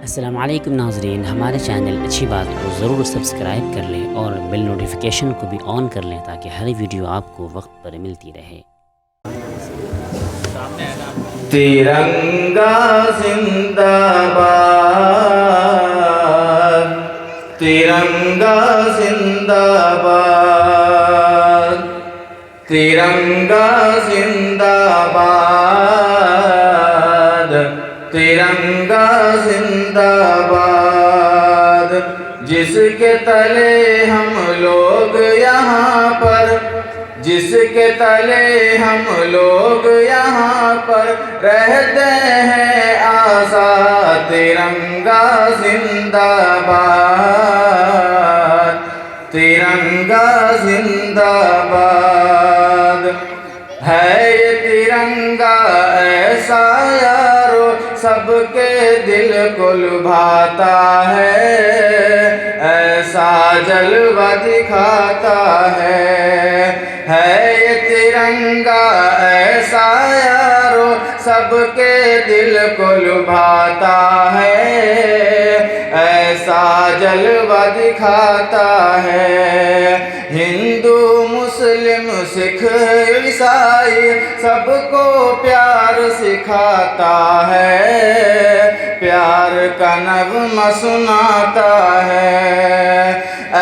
السلام علیکم ناظرین، ہمارے چینل اچھی بات کو ضرور سبسکرائب کر لیں اور بیل نوٹیفیکیشن کو بھی آن کر لیں تاکہ ہر ویڈیو آپ کو وقت پر ملتی رہے۔ ترنگا زندہ باد، ترنگا زندہ باد، ترنگا زندہ باد، ترنگا زندہ باد۔ جس کے تلے ہم لوگ یہاں پر، جس کے تلے ہم لوگ یہاں پر رہتے ہیں آزاد، ترنگا زندہ باد، ترنگا زندہ باد۔ ہے یہ ترنگا ایسا یارو سب کے دل کو لبھاتا ہے، ایسا جلوہ دکھاتا ہے۔ ہے یہ ترنگا ایسا یارو سب کے دل کو لبھاتا ہے، ایسا جلوہ دکھاتا ہے۔ ہندو مسلم سکھ عیسائی سب کو پیار سکھاتا ہے، پیار کا نغمہ سناتا ہے۔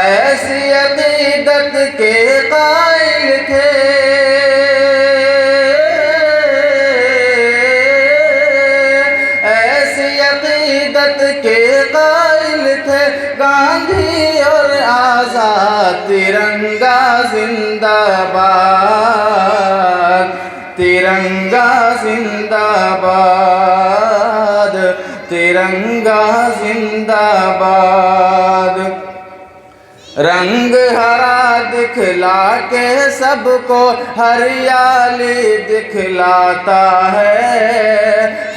ایسی عقیدت کے قائل تھے، ایسی عقیدت کے قائل تھے گاندھی اور آزاد، ترنگا زندہ باد، ترنگا زندہ باد، ترنگا زندہ باد۔ رنگ ہرا دکھلا کے سب کو ہریالی دکھلاتا ہے،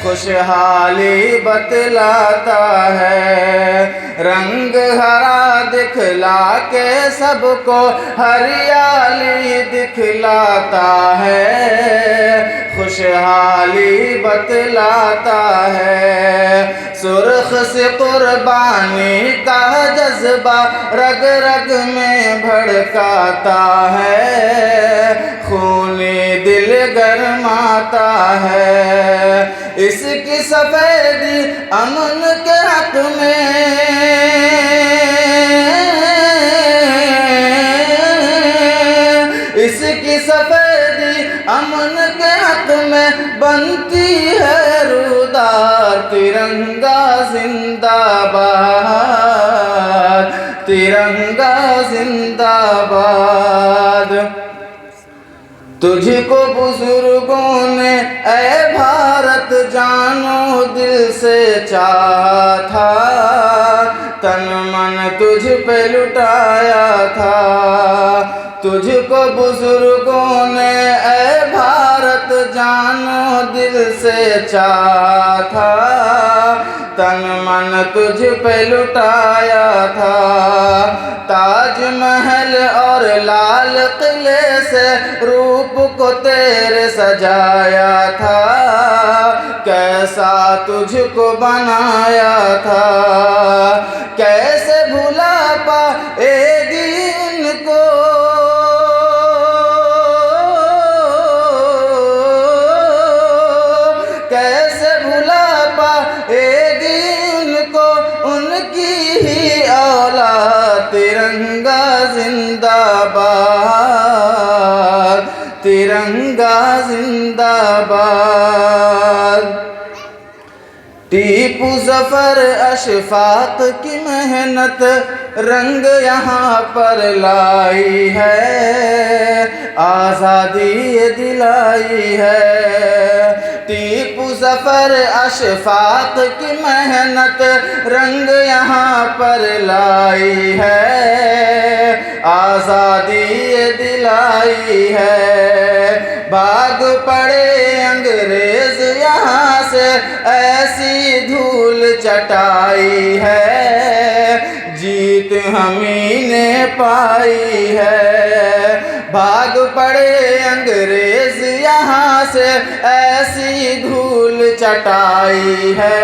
خوشحالی بتلاتا ہے۔ رنگ ہرا دکھلا کے سب کو ہریالی دکھلاتا ہے، خوشحالی بتلاتا ہے۔ سرخ سے قربانی کا جذبہ رگ رگ میں بھڑکاتا ہے، خونی دل گرماتا ہے۔ اس کی سفیدی امن کے حق میں، اس کی سفیدی امن کے حق میں بنتی ہے رودار، ترنگا زندہ باد، ترنگا زندہ باد۔ تجھ کو بزرگوں نے اے بھارت جانو دل سے چاہا تھا، تن من تجھ پہ لٹایا تھا۔ تجھ کو بزرگوں نے اے بھارت جانو دل سے چاہا تھا، تن من تجھ پہ لٹایا تھا۔ تاج محل اور لال قلعے سے روپ کو تیرے سجایا تھا، کیسا تجھ کو بنایا تھا۔ کیسے بھلا پائے گی ان کو، کیسے بھلا پائے گی ان کو ان کی ہی اولاد، ترنگا زندہ باد، ترنگا زندہ باد۔ ٹیپو ظفر اشفاق کی محنت رنگ یہاں پر لائی ہے، آزادی دلائی ہے۔ ٹیپو ظفر اشفاق کی محنت رنگ یہاں پر لائی ہے، آزادی دلائی ہے۔ بھاگ پڑے انگریز یہاں سے ایسی دھول چٹائی ہے، جیت ہمیں نے پائی ہے۔ بھاگ پڑے انگریز یہاں سے ایسی دھول چٹائی ہے،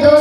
2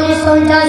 1949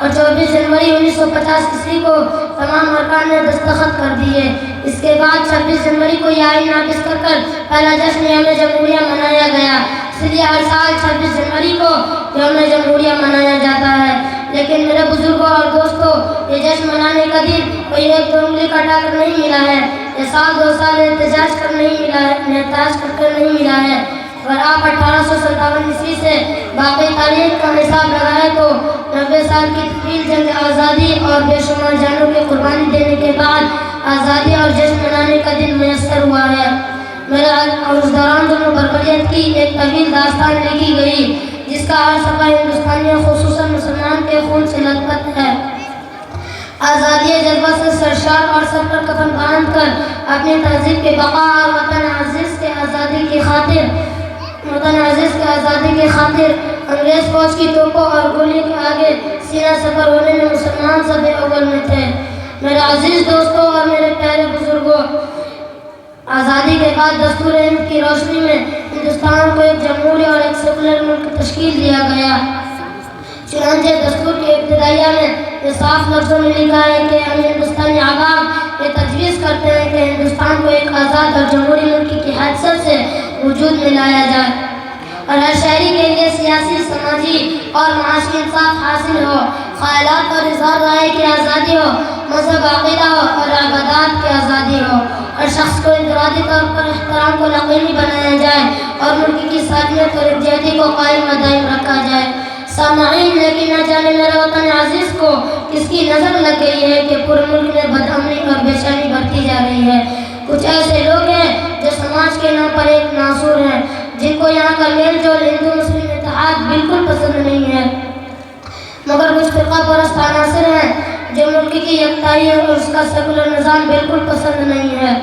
اور 24 جنوری 1950 عیسوی کو تمام ارکان نے دستخط کر دیے۔ اس کے بعد 26 جنوری کو یہ آئین نافذ کر کر پہلا جشن یوم جمہوریہ منایا گیا۔ اس لیے ہر سال 26 جنوری کو یوم جمہوریہ منایا جاتا ہے۔ لیکن میرے بزرگوں اور دوستوں، یہ جشن منانے کا دن کوئی ایک دو انگلی کٹا کر نہیں ملا ہے، یہ سال 2 سال احتجاج کر کر نہیں ملا ہے۔ اگر آپ 1857 عیسوی سے باقی تاریخ کا حساب لگائیں تو 90 سال کی طویل جنگ آزادی اور بے شمار جانوں کی قربانی دینے کے بعد آزادی اور جشن منانے کا دن میسر ہوا ہے۔ اس دوران ظلم و بربریت کی ایک طویل داستان لکھی گئی جس کا ہر صفحہ ہندوستانیوں خصوصاً مسلمان کے خون سے لطپت ہے۔ آزادی جذبہ سے سرشار اور سر پر کفن باندھ کر اپنی تہذیب کے بقا اور وطن عزیز کے آزادی کی خاطر انگریز فوج کی توپوں اور گولیوں کے آگے سینہ سفر ہونے میں مسلمان سب اول میں تھے۔ میرے عزیز دوستوں اور میرے پیارے بزرگوں، آزادی کے بعد دستور ہند کی روشنی میں ہندوستان کو ایک جمہوری اور ایک سیکولر ملک تشکیل دیا گیا۔ چنانچہ دستور کے ابتدائیہ میں یہ صاف لفظوں میں لکھا ہے کہ ہم ہندوستانی عوام یہ تجویز کرتے ہیں کہ ہندوستان کو ایک آزاد اور جمہوری ملک کی حیثیت سے وجود میں لایا جائے اور ہر شہری کے لیے سیاسی، سماجی اور معاشی انصاف حاصل ہو، خیالات اور اظہار رائے کی آزادی ہو، مذہب، عقیدہ ہو اور عبادات کی آزادی ہو۔ ہر شخص کو انفرادی طور پر احترام کو یقینی بنایا جائے اور ملک کی سالمیت اور یکجہتی کو قائم و دائم رکھا جائے۔ سامعین، لیکن نہ جانے میرے وطن عزیز کو کس کی نظر لگ گئی ہے کہ پورے ملک میں بدامنی اور بے چینی بڑھتی جا رہی ہے۔ کچھ ایسے لوگ ہیں جو سماج کے نام پر ایک ناصور ہیں، جن کو یہاں کا میل جول ہندو مسلم اتحاد بالکل پسند نہیں ہے، مگر کچھ فرقہ پرست عناصر ہیں جو ملک کی یکتائی اور اس کا سیکولر نظام بالکل پسند نہیں ہے۔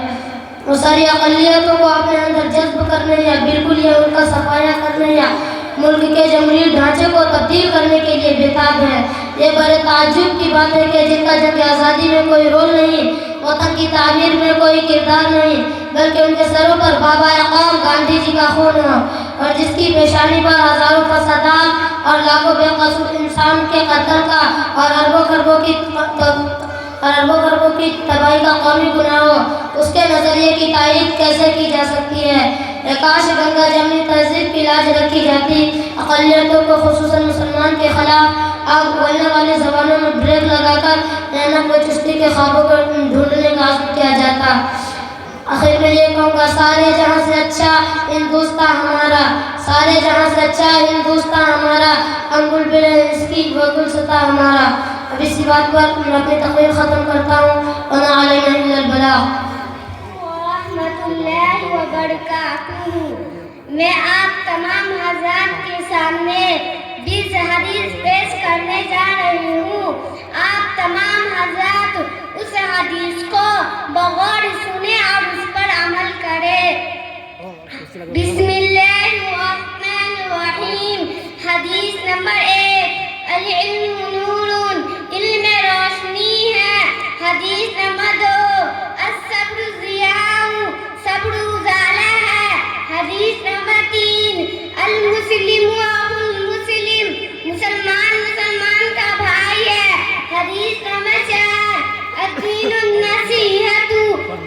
وہ ساری اقلیتوں کو اپنے اندر جذب کرنے یا بالکل یہ ان کا صفایا کرنے یا ملک کے جمہوری ڈھانچے کو تبدیل کرنے کے لیے بےتاب ہے۔ یہ بڑے تعجب کی بات ہے کہ جن کا جنگ آزادی میں کوئی رول نہیں، وطن کی تعمیر میں کوئی کردار نہیں، بلکہ ان کے سروں پر بابا قوم گاندھی جی کا خون ہو اور جس کی پیشانی پر ہزاروں فسادات اور لاکھوں بے قصور انسان کے قتل کا اور اربوں خربوں کی تباہی کا قومی گناہ ہو، اس کے نظریے کی تائید کیسے کی جا سکتی ہے؟ کاش گنگا جمنی تہذیب کی لاج رکھی جاتی، اقلیتوں کو خصوصاً مسلمان کے خلاف آگ اگلنے والی زبانوں میں بریک لگا کر رحمت و چستی کے خوابوں کو ڈھونڈنے کا عزم کیا جاتا۔ آخر میں یہ کہوں گا، سارے جہاں سے اچھا ہندوستان ہمارا، سارے جہاں سے اچھا ہندوستان ہمارا، ہم بلبل ہیں اس کی وہ گلستاں ہمارا۔ اب اسی بات پر میں اپنی تقریر ختم کرتا ہوں۔ وما علینا الا البلاغ۔ ورحمۃ اللہ وبرکاتہ۔ میں آپ تمام حضرات کے سامنے 20 حدیث پیش کرنے جا رہی ہوں۔ آپ تمام حضرات اس حدیث کو بغور سنیں اور اس پر عمل کریں۔ بسم اللہ الرحمن الرحیم۔ حدیث نمبر 1، العلم نور، علم روشنی ہے۔ حدیث نمبر 2، الصبر ضیاء، صبر اجالا ہے۔ حدیث نمبر 3، المسلم اخو المسلم، مسلمان کا بھائی ہے۔ حدیث نمبر 4، الدین النصیحۃ،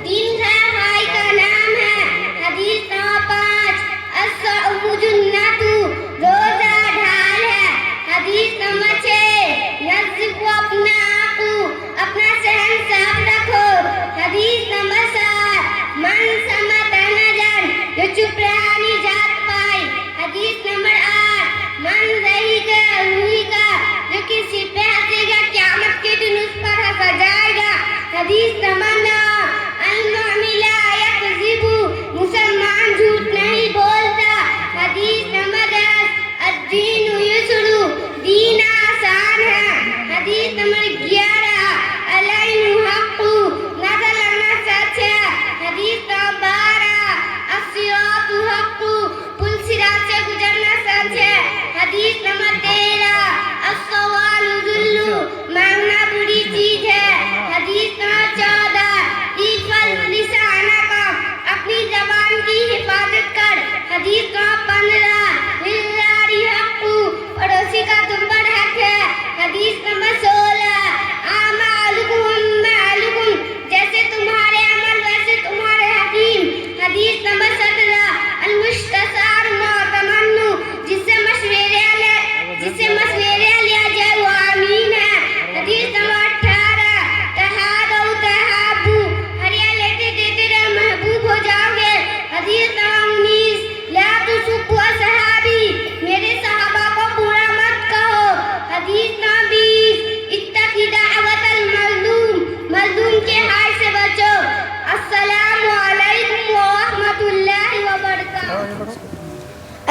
دین خیر خواہی کا نام ہے۔ حدیث نمبر 5، الصوم جنۃ، روزہ ڈھال ہے۔ حدیث نمبر 6،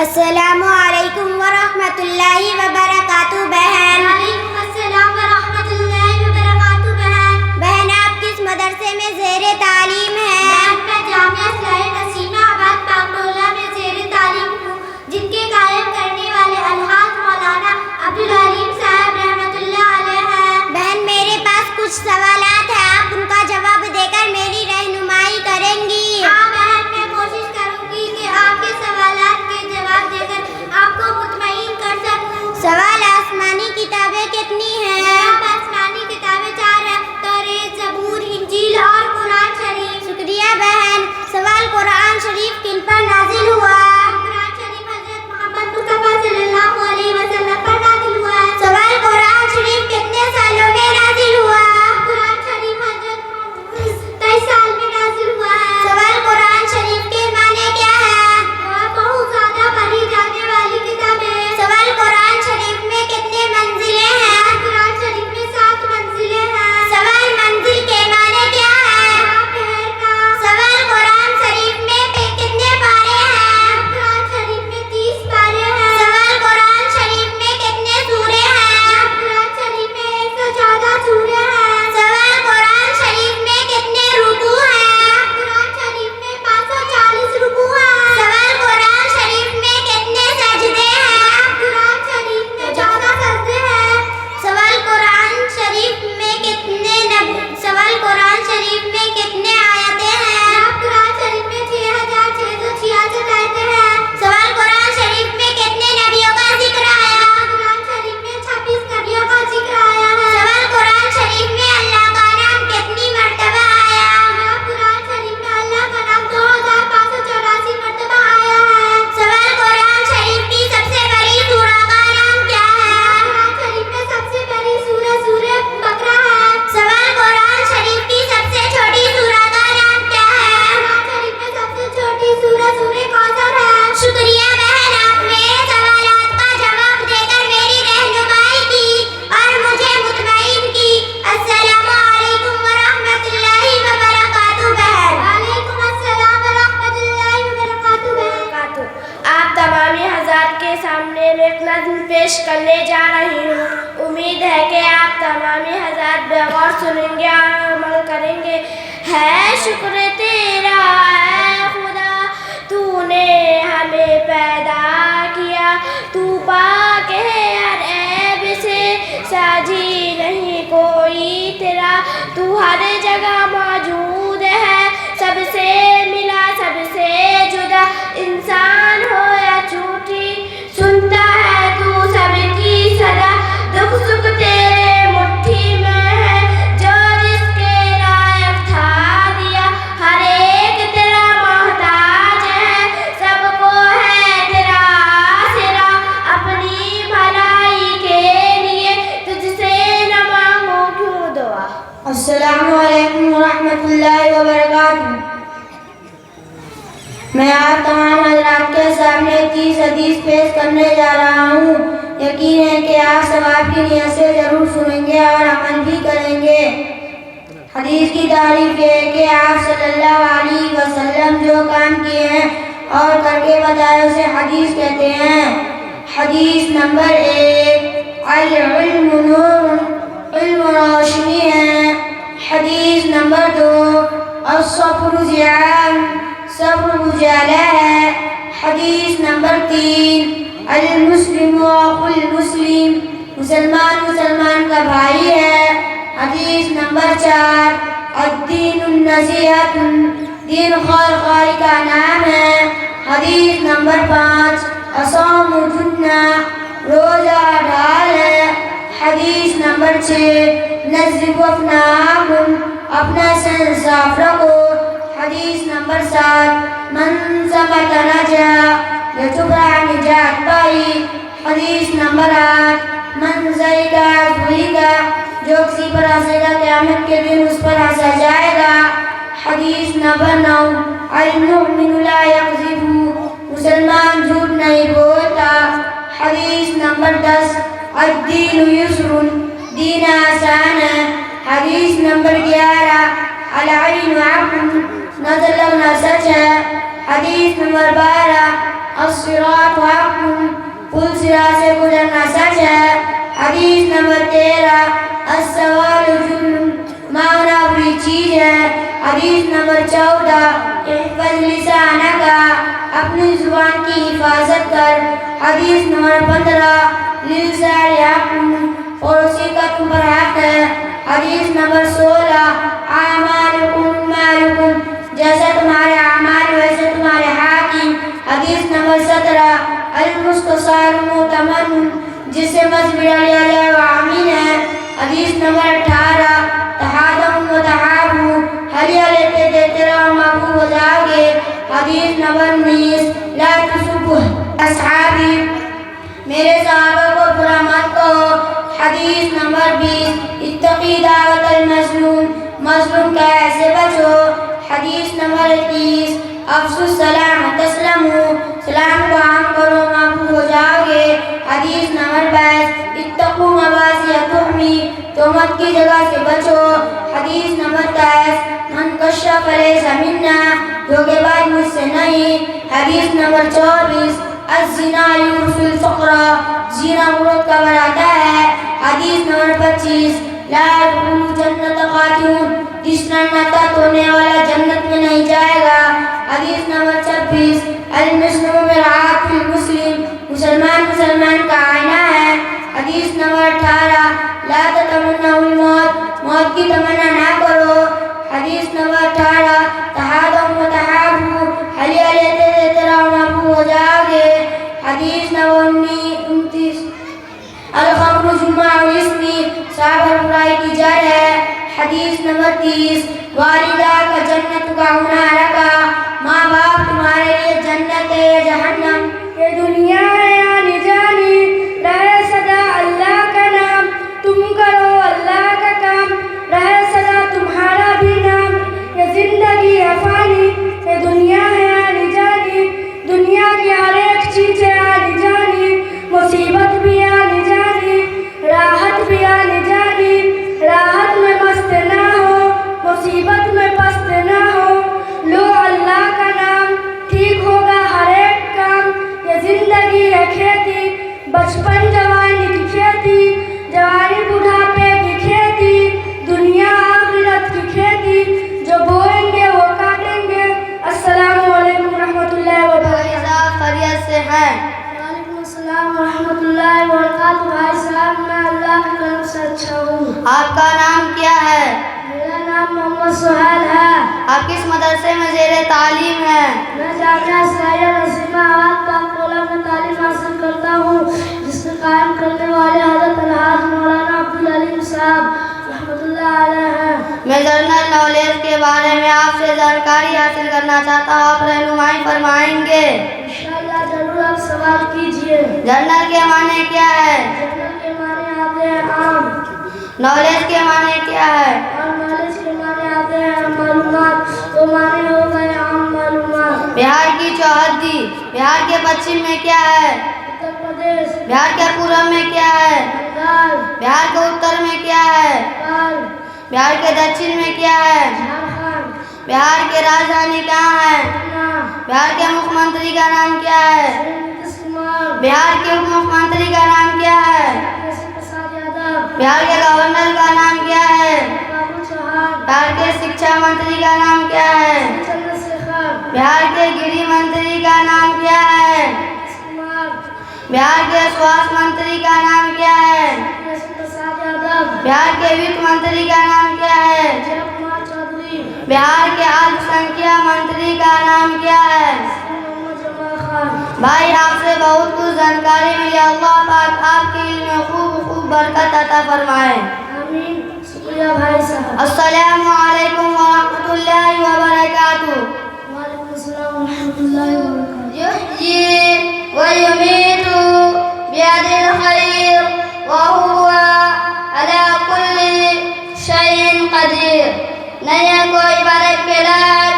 السلام علیکم ورحمۃ اللہ وبرکاتہ بہن. وعلیکم السلام ورحمۃ اللہ وبرکاتہ بہن. بہن آپ کس مدرسے میں زیر تعلیم ہیں؟ میں جامعہ اصلاح نسیمہ آباد پاکٹولہ میں زیر تعلیم ہوں، جن کے قائم کرنے والے الحاظ مولانا عبدالعلیم صاحب رحمۃ اللہ علیہ ہیں. بہن میرے پاس کچھ سوالات ہیں، آپ ان کا جواب دے کر میری رہنمائی کریں گی؟ ہاں بہن، میں کوشش کروں گی کہ آپ کے سوالات کے جواب دے کر آپ کو مطمئن کر سکوں. سوال: آسمانی کتابیں کتنی ہیں؟ آسمانی کتابیں 4 ہیں، توریت، زبور، انجیل اور قرآن شریف. شکریہ بہن. سوال: قرآن شریف کن پر نازل ہوا؟ قرآن شریف حضرت محمد مصطفیٰ صلی اللہ علیہ وسلم پر نازل ہوا. سوال: قرآن شریف کتنے سالوں میں نازل ہوا؟ قرآن شریف حضرت 23 سال میں نازل ہوا ہے. سوال: قرآن شریف کے معنی کیا ہے؟ بہت زیادہ پڑھی جانے والی کتاب ہے. سوال: قرآن شریف میں کتنے منزلیں ہیں؟ قرآن شریف میں 7 منزلیں ہیں. سوال: منزل کے معنی کیا ہے؟ ٹھہرنا. سوال: قرآن شریف میں کتنے پارے ہیں؟ قرآن شریف میں 30 پارے ہیں. سوال: قرآن شریف میں کتنے سورے ہیں؟ قرآن شریف میں 114 سورے ہیں. سوال: قرآن شریف میں کتنے رکوع ہیں؟ قرآن شریف میں 540 رکوع ہیں. سوال: قرآن شریف میں کتنے سجدے ہیں؟ قرآن شریف میں 14 سجدے ہیں. سوال: قرآن شریف میں کتنے آیتیں ہیں؟ قرآن شریف میں 6666 آیتیں ہیں. سوال: قرآن شریف میں کتنے نبیوں کا ذکر آیا؟ قرآن شریف میں 26 نبیوں کا ذکر آیا ہے. سوال: قرآن شریف میں اللہ کا نام کتنی مرتبہ آیا؟ قرآن شریف میں اللہ کا نام 2584 مرتبہ آیا ہے. سوال: قرآن شریف کی سب سے بڑی سورہ کا نام کیا ہے؟ قرآن شریف میں سب سے بڑی سورہ بقرہ ہے. سوال: قرآن شریف کی سب سے چھوٹی سورہ کا نام کیا ہے؟ قرآن شریف میں سب سے چھوٹی سورہ کوثر ہے. شکریہ بہن، آپ میرے سوالات کا جواب دے کر میری رہنمائی کی اور مجھے مطمئن کی. السلام علیکم ورحمۃ اللہ وبرکاتہ بہن. وعلیکم السلام ورحمۃ اللہ وبرکاتہ بہن. آپ تمامی حضرات کے سامنے میں ایک نظم پیش کرنے جا رہی ہوں. امید ہے کہ آپ تمامی حضرات بغور سنیں گے اور عمل کریں گے. ہے شکر تیرا اے خدا، تو نے ہمیں پیدا کیا. تو پاک ہے ہر عیب سے، ساجی نہیں کوئی تیرا. تو ہر جگہ موجود ہے، سب سے ملا سب سے جدا. انسان ہو یا چوٹی، سنتا ہے تو سب کی صدا. دکھ سکھ تیرے مٹھی میں ہے، جو جس کے لائق تھا دیا. ہر ایک تیرا محتاج ہے، سب کو ہے تیرا آسرا. اپنی بھلائی کے لیے تجھ سے نہ مانگو کیوں دعا. السلام علیکم ورحمۃ اللہ وبرکاتہ. میں آپ تمام حضرات کے سامنے 30 حدیث پیش کرنے جا رہا ہوں. یقین ہے کہ آپ ثواب کی نیت سے ضرور سنیں گے اور عمل بھی کریں گے. حدیث کی تعریف یہ ہے کہ آپ صلی اللہ علیہ وسلم جو کام کیے ہیں اور کر کے بتائے اسے حدیث کہتے ہیں. حدیث نمبر 1: العلم نور، علم روشنی ہے. حدیث نمبر 2: الصبر ضیاء، صبر اجالا ہے. حدیث نمبر 3: المسلم اخو المسلم، مسلمان کا بھائی ہے. حدیث نمبر 4: الدین النصیحۃ، دین خیر کا نام ہے. حدیث نمبر 5: الصوم جنہ، روزہ ڈھال ہے. حدیث نمبر 6: نظفوا افناءکم، اپنا سر صاف رکھو. حدیث نمبر 7: من سمت نجا، جو چپ رہا نجات پائی. حدیث نمبر 8: من ضحکا ضحکا، جو کسی پر ہنسے گا قیامت کے دن اس پر ہنسا جائے گا. حدیث نمبر 9: المؤمن لا یکذب، مسلمان جھوٹ نہیں بولتا. حدیث نمبر 10: الدین یسر، دین آسان ہے. حدیث نمبر 11: العین حق، نظر لگنا سچ ہے. حدیث نمبر 12: الصراط حق پل صراط سے گزرنا سچ ہے. حدیث نمبر 13 السوال جرم مانگنا بری چیز ہے. حدیث نمبر 14 احفظ لسانک اپنی زبان کی حفاظت کر. حدیث نمبر 15 للجار حق پڑوسی کا تم پر حق ہے. حدیث نمبر 16 اعمالکم مالکم جیسا تمہارے اعمال ویسے تمہارے حاکم. حدیث نمبر 17 المستصار مؤتمن جس سے مشورہ لیا جائے وہ امین ہے. حدیث نمبر 18 تحادثوا وتحابوا ہدیہ لیتے دیتے رہو محبوب ہو جاؤ گے. حدیث نمبر 19 لا تسبوا اصحابی میرے صحابہ کو برا مت کہو. حدیث نمبر 20 اتقی دعوت المظلوم مظلوم کا ایسے بچو. حدیث نمبر 21 افشوا السلام تسلموا سلام کو عام کرو محبوب ہو جاؤ گے. حدیث نمبر 22 اتقوا مواضع تحمی تہمت کی جگہ سے بچو. حدیث نمبر 23 من کشف فلیس منا دھوکے باز مجھ سے نہیں. حدیث نمبر 24 الزنا یورث الفقر زنا غربت کا بڑھاتا ہے. حدیث نمبر 25 لا يدخل جنت قاتل جس ناتا توڑنے والا جنت میں نہیں جائے گا. حدیث نمبر 26 المسلم مرآۃ المسلم مسلمان کا آئینہ ہے. حدیث نمبر 18 لا تتمنوا الموت موت کی تمنا نہ کرو. حدیث نمبر 18 تحادثوا وتحابوا ہدیہ لیتے دیتے رہو محبوب ہو جاؤ گے. حدیث نمبر 29 الخمر جمع الاسم صاحب برائی کی جڑ ہے. حدیث نمبر 30 والدہ کا جنت کا ہونا رکھا ماں باپ تمہارے لیے جنت ہے یا جہنم. یہ دنیا ہے آنی جانی رہے سدا اللہ کا نام تم کرو اللہ کا کام رہے سدا تمہارا بھی نام. یہ زندگی ہے فانی یہ دنیا ہے آنی جانی دنیا کی ہر ایک چیز ہے آنی جانی. مصیبت بھی آنی جانی راحت بھی آنی جانی. راحت میں مست نہ ہو مصیبت میں پست نہ ہو لو اللہ کا نام ٹھیک ہوگا ہر ایک کام. یہ زندگی ہے کھیتی بچپن جوانی کی کھیتی جوانی بڑھاپے کی کھیتی دنیا آخرت کی کھیتی جو بوئیں گے وہ کاٹیں گے. السلام علیکم ورحمۃ اللہ وبرکاتہ. خیریت سے ہیں؟ وعلیکم السلام ورحمۃ اللہ وبرکاتہ. بھائی صاحب میں اللہ کے کرم سے اچھا ہوں. آپ کا نام کیا ہے؟ میرا نام محمد سہیل ہے. آپ کس مدرسے میں زیر تعلیم ہیں؟ میں جامعہ اسلامیہ نسیمہ آباد پاکولہ میں تعلیم حاصل کرتا ہوں جس میں قائم کرنے والے حضرت الحاج مولانا عبدالعلیم صاحب رحمۃ اللہ علیہ ہیں. میں جنرل نالج کے بارے میں آپ سے جانکاری حاصل کرنا چاہتا ہوں. آپ رہنمائی فرمائیں گے؟ انشاءاللہ ضرور آپ سوال کیجیے. جنرل کے معنی کیا ہے؟ جنرل کے معنی آتے ہیں عام. نالج کے معنی کیا ہے؟ اور نالج کے معنی آتے ہیں معلومات تو معنی ہو گئے عام معلومات. بہار کی چوہدی بہار کے پچھم میں کیا ہے؟ اتر پردیش. بہار کے پورب میں کیا ہے؟ بنگال. بہار کے اتر میں کیا ہے؟ بنگال. بہار کے دکشن میں کیا ہے؟ جھارکھنڈ. بہار کی راجدھانی کہاں ہے؟ پٹنہ. بہار کے مکھیہ منتری کا نام کیا ہے؟ نتیش کمار. بہار کے اپ مکھیہ منتری کا نام کیا ہے؟ بہار کے گورنر کا نام کیا ہے؟ بہار کے شکشا منتری کا نام کیا ہے؟ بہار کے گریہ منتری کا نام کیا ہے؟ بہار کے سواستھ منتری کا نام کیا ہے؟ بہار کے وت منتری کا نام کیا ہے؟ بہار کے الپ سنکھیا منتری کا نام کیا ہے؟ بھائی آپ سے بہت کچھ جانکاری ملی. اللہ پاک آپ کے علم میں خوب برکت عطا فرمائے. آمین. شکریہ بھائی صاحب. السلام علیکم ورحمۃ اللہ وبرکاتہ. وعلیکم السلام ورحمۃ اللہ وبرکاتہ. یحیی ویمیت بیاد الخیر وهو على كل شيء قدیر. نہیں ہے کوئی برک کے لائق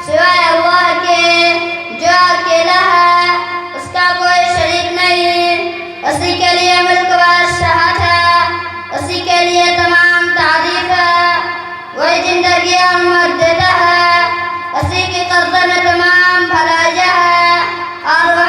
سوائے اللہ کے جو اکیلا ہے اس کا کوئی شریک نہیں. اسی کے لیے ملک و بادشاہت ہے اسی کے لیے تمام تعریف ہے. وہی زندگی ہمت دیتا ہے اسی کی قدرت میں تمام بھلائیاں ہے اور وہ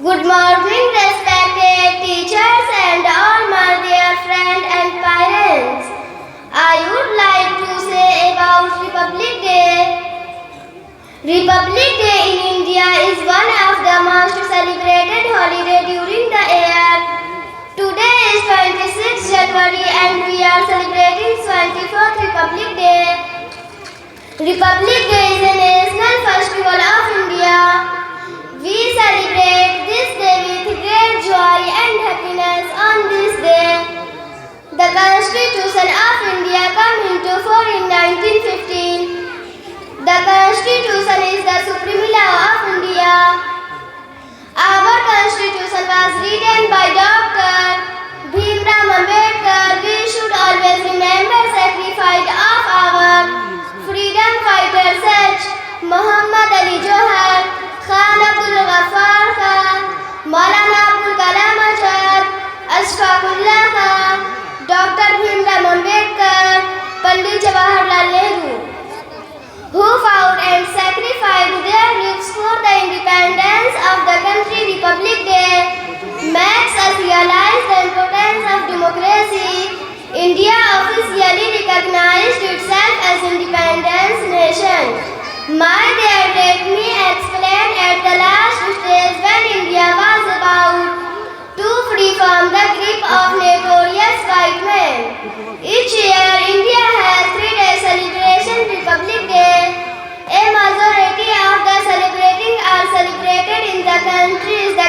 Good morning, respected teachers and all my dear friends and parents. I would like to say about Republic Day. Republic Day in India is one of the most celebrated holiday during the year. Today is 26th January and we are celebrating 24th Republic Day. Republic Day is a national festival of India. We celebrate this day with great joy and happiness on this day. The Constitution of India came into force in 1915. The Constitution is the supreme law of India. Our Constitution was written by Dr. Bhimrao Ambedkar. We should always remember sacrifice of our freedom fighters such Muhammad Ali Johar, Khan Abdul Ghaffar Khan, Maulana Abul Kalam Azad, Ashfaqullah Khan, Dr. Bhimrao Ambedkar, Pandit Jawaharlal Nehru, who fought and sacrificed their lives for the independence of the country. Republic Day makes us realize the importance of democracy. India officially recognized itself as independent nation. My dear, let me explain at the last stage when India was about to free from the grip of notorious white men. Each year, India has 3 days celebration Republic Day. A majority of the celebrating are celebrated in the countries. The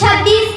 26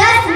10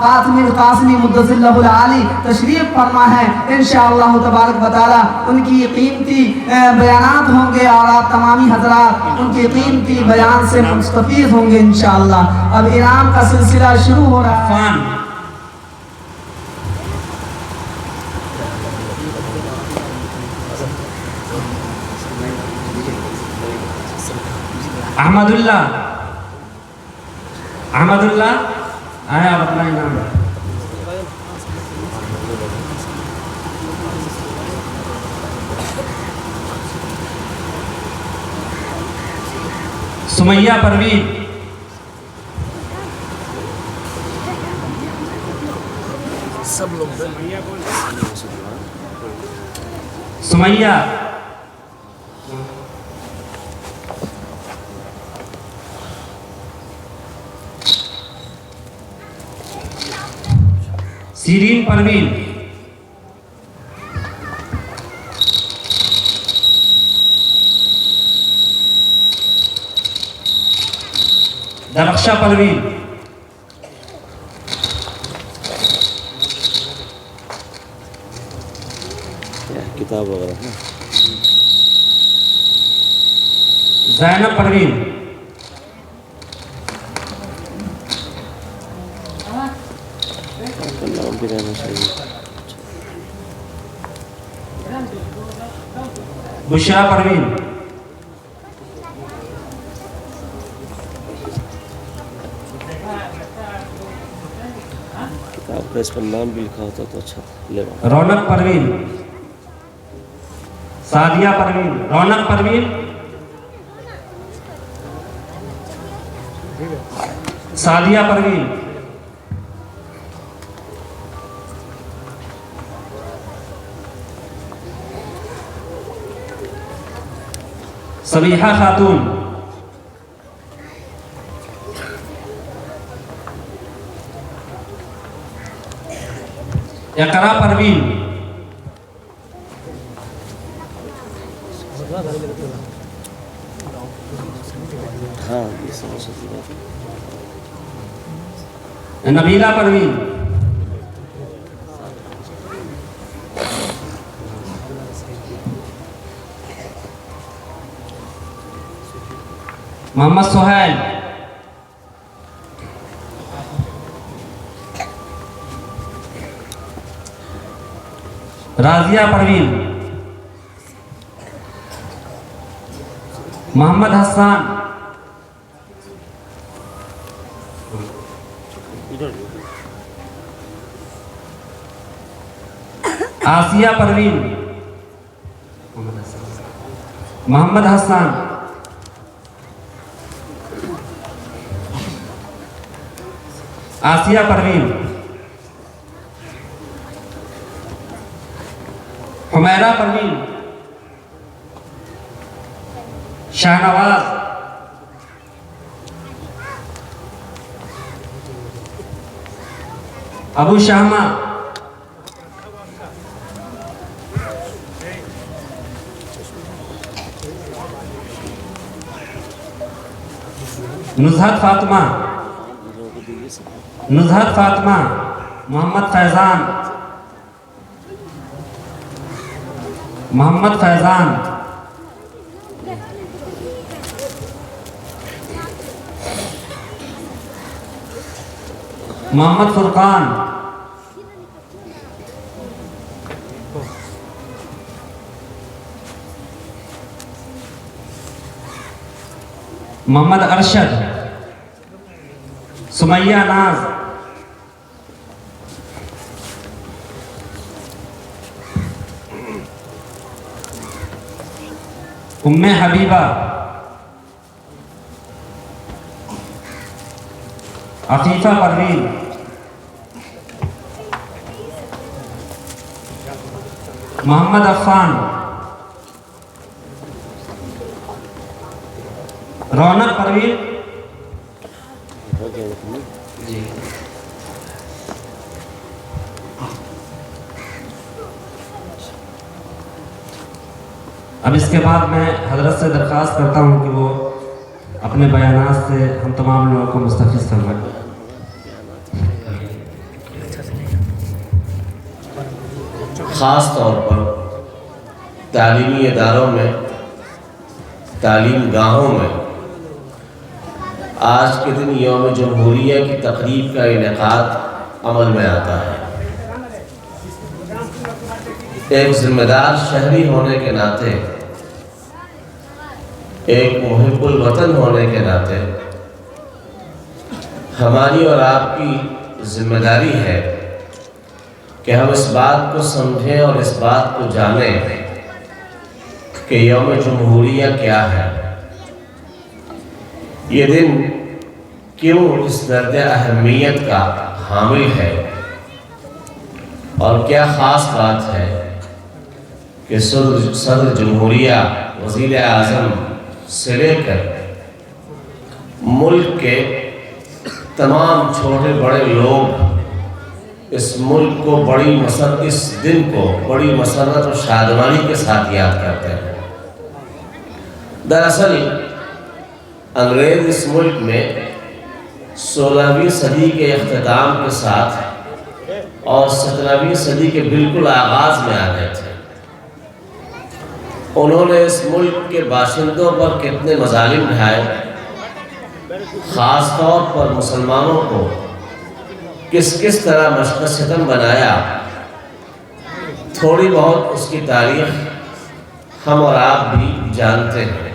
Qasmi Al-Qasmi Mudassir اللہ العالی تشریف فرما ہے. انشاءاللہ تبارک و تعالی ان کی قیمتی بیانات ہوں گے اور آپ تمامی حضرات ان کی قیمتی بیان سے مستفید ہوں گے انشاءاللہ. اب انعام کا سلسلہ شروع ہو رہا ہے. احمد اللہ آئے آپ اپنا انعام. سمیہ پروین. سمیہ. سیرین پروین. درخشہ پروین. کتاب وغیرہ. زینب پروین. نام بھی رہنا چاہیے. بشرا پروین. کتاب کا اس پر نام بھی لکھا ہوتا تو اچھا لے. رونق پروین. سعدیہ پروین. رونق پروین. سعدیہ پروین. سبیحہ خاتون. اقرا پروین. ہاں یہ سمجھ سکتی بات. نبیلہ پروین. محمد سہیل. راضیہ پروین. محمد حسان. آسیہ پروین. محمد حسان. آسیہ پروین. حمیرہ پروین. شاہنواز. ابو شہمہ. نزہت فاطمہ. نزہت فاطمہ. محمد فیضان. محمد فیضان. محمد فرقان. محمد ارشد. سمیہ ناز. ام حبیبہ. عفیفہ پروین. محمد عفان. رونق پروین. جی اب اس کے بعد میں حضرت سے درخواست کرتا ہوں کہ وہ اپنے بیانات سے ہم تمام لوگوں کو مستفیض فرمائیں۔ خاص طور پر تعلیمی اداروں میں، تعلیم گاہوں میں آج کے دن یوم جمہوریہ کی تقریب کا انعقاد عمل میں آتا ہے۔ ایک ذمہ دار شہری ہونے کے ناطے، ایک محب الوطن ہونے کے ناطے ہماری اور آپ کی ذمہ داری ہے کہ ہم اس بات کو سمجھیں اور اس بات کو جانیں کہ یوم جمہوریہ کیا ہے، یہ دن کیوں اس درجہ اہمیت کا حامل ہے، اور کیا خاص بات ہے کہ صدر جمہوریہ، وزیر اعظم سے لے کر ملک کے تمام چھوٹے بڑے لوگ اس ملک کو اس دن کو بڑی مسرت اور شادمانی کے ساتھ یاد کرتے ہیں۔ دراصل انگریز اس ملک میں 16ویں صدی کے اختتام کے ساتھ اور 17ویں صدی کے بالکل آغاز میں آ گئے تھے۔ انہوں نے اس ملک کے باشندوں پر کتنے مظالم ڈھائے، خاص طور پر مسلمانوں کو کس طرح مشق ستم بنایا، تھوڑی بہت اس کی تاریخ ہم اور آپ بھی جانتے ہیں۔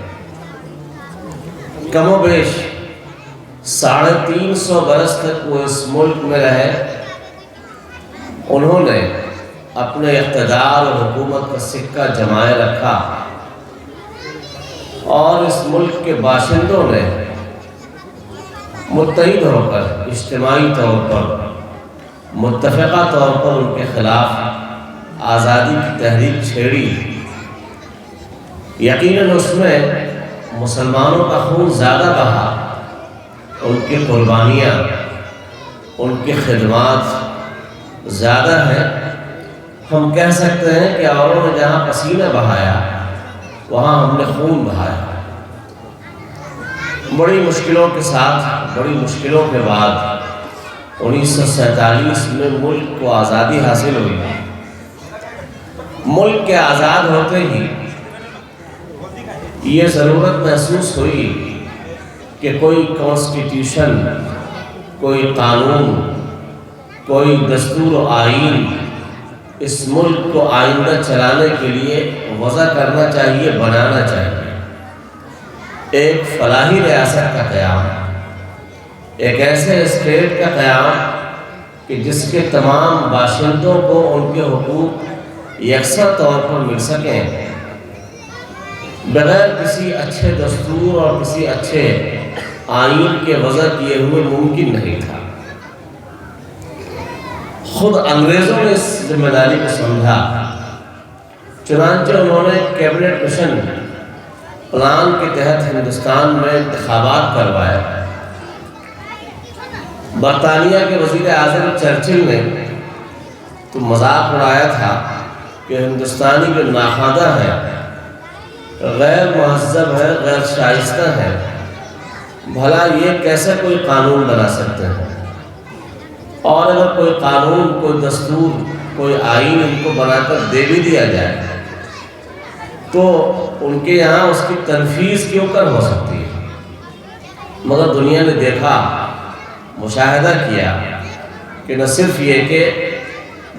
کم و بیش 350 برس تک وہ اس ملک میں رہے۔ انہوں نے اپنے اقتدار اور حکومت کا سکہ جمائے رکھا، اور اس ملک کے باشندوں نے متحد ہو کر، اجتماعی طور پر، متفقہ طور پر ان کے خلاف آزادی کی تحریک چھیڑی۔ یقیناً اس میں مسلمانوں کا خون زیادہ بہا، ان کی قربانیاں، ان کی خدمات زیادہ ہیں۔ ہم کہہ سکتے ہیں کہ اوروں نے جہاں پسینہ بہایا وہاں ہم نے خون بہایا۔ بڑی مشکلوں کے ساتھ، بڑی مشکلوں کے بعد 1947 میں ملک کو آزادی حاصل ہوئی۔ ملک کے آزاد ہوتے ہی یہ ضرورت محسوس ہوئی کہ کوئی کانسٹیٹیوشن، کوئی قانون، کوئی دستور و آئین اس ملک کو آئندہ چلانے کے لیے وضع کرنا چاہیے، بنانا چاہیے۔ ایک فلاحی ریاست کا قیام، ایک ایسے اسٹیٹ کا قیام کہ جس کے تمام باشندوں کو ان کے حقوق یکساں طور پر مل سکیں، بغیر کسی اچھے دستور اور کسی اچھے آئین کے وضع کیے ہوئے ممکن نہیں تھا۔ خود انگریزوں نے اس ذمہ داری کو سمجھا، چنانچہ انہوں نے کیبنٹ مشن پلان کے تحت ہندوستان میں انتخابات کروائے۔ برطانیہ کے وزیر اعظم چرچل نے تو مذاق اڑایا تھا کہ ہندوستانی جو ناخواندہ ہے، غیر مہذب ہے، غیر شائستہ ہے، بھلا یہ کیسے کوئی قانون بنا سکتے ہیں؟ اور اگر کوئی قانون، کوئی دستور، کوئی آئین ان کو بنا کر دے بھی دیا جائے تو ان کے یہاں اس کی تنفیذ کیوں کر ہو سکتی ہے؟ مگر دنیا نے دیکھا، مشاہدہ کیا کہ نہ صرف یہ کہ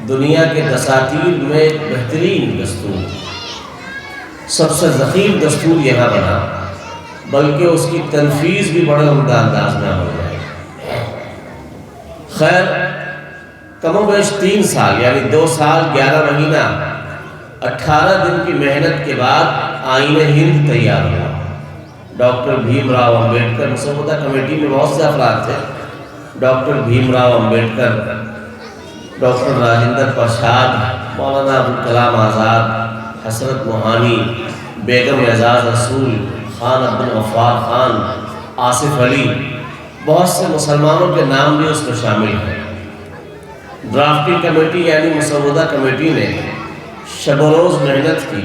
دنیا کے دساتیر میں ایک بہترین دستور، سب سے ضخیم دستور یہاں بنا، بلکہ اس کی تنفیذ بھی بڑے عمدہ انداز میں ہو جائے۔ خیر، کم و بیش 3 سال یعنی 2 سال 11 مہینہ 18 دن کی محنت کے بعد آئین ہند تیار ہوا۔ ڈاکٹر بھیم راؤ امبیڈکر، مسودہ کمیٹی میں بہت سے افراد تھے، ڈاکٹر بھیم راؤ امبیڈکر، ڈاکٹر راجندر پرساد، مولانا ابوالکلام آزاد، حسرت موہانی، بیگم اعزاز رسول، خان عبدالغفار خان، آصف علی، بہت سے مسلمانوں کے نام بھی اس میں شامل ہیں۔ ڈرافٹنگ کمیٹی یعنی مسودہ کمیٹی نے شب و روز محنت کی،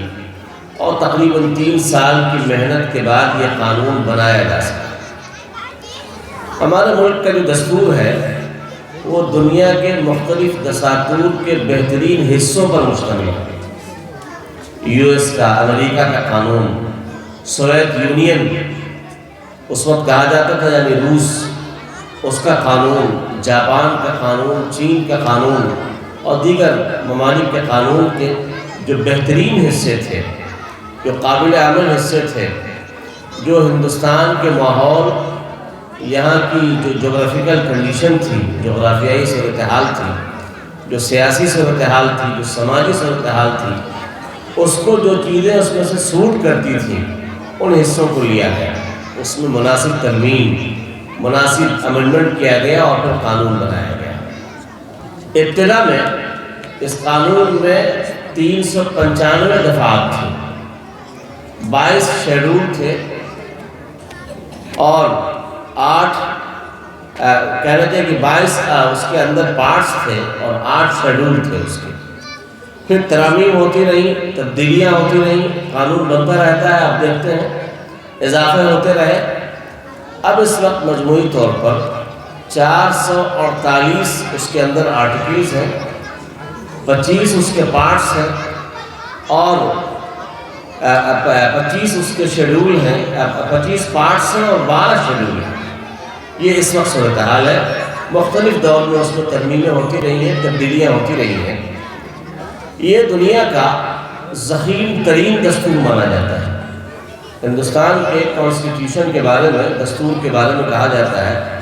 اور تقریباً 3 سال کی محنت کے بعد یہ قانون بنایا جا سکا۔ ہمارے ملک کا جو دستور ہے وہ دنیا کے مختلف دساتور کے بہترین حصوں پر مشتمل ہے۔ یو ایس کا، امریکہ کا قانون، سوویت یونین اس وقت کہا جاتا تھا یعنی روس، اس کا قانون، جاپان کا قانون، چین کا قانون اور دیگر ممالک کے قانون کے جو بہترین حصے تھے، جو قابل عمل حصے تھے، جو ہندوستان کے ماحول، یہاں کی جو جغرافیکل کنڈیشن تھی، جغرافیائی صورتحال تھی، جو سیاسی صورتحال تھی، جو سماجی صورتحال تھی، اس کو جو چیزیں اس میں سے سوٹ کرتی تھیں ان حصوں کو لیا گیا، اس میں مناسب ترمیم، مناسب امنڈمنٹ کیا گیا اور پھر قانون بنایا گیا۔ ابتدا میں اس قانون میں 395 دفعات تھیں، 22 شیڈول تھے اور 8 کہنا چاہیے کہ 22 اس کے اندر پارٹس تھے اور 8 شیڈول تھے اس کے۔ پھر ترامیم ہوتی رہیں، تبدیلیاں ہوتی رہیں، قانون بنتا رہتا ہے، آپ دیکھتے ہیں اضافے ہوتے رہے۔ اب اس وقت مجموعی طور پر 448 اس کے اندر آرٹیکلز ہیں، 25 اس کے پارٹس ہیں اور 25 اس کے شیڈول ہیں، 25 پارٹس ہیں اور 12 شیڈول ہیں۔ یہ اس وقت صورتحال ہے۔ مختلف دور میں اس میں ترمیمیں ہوتی رہی ہیں، تبدیلیاں ہوتی رہی ہیں۔ یہ دنیا کا ضخیم ترین دستور مانا جاتا ہے۔ ہندوستان کے کانسٹیٹیوشن کے بارے میں، دستور کے بارے میں کہا جاتا ہے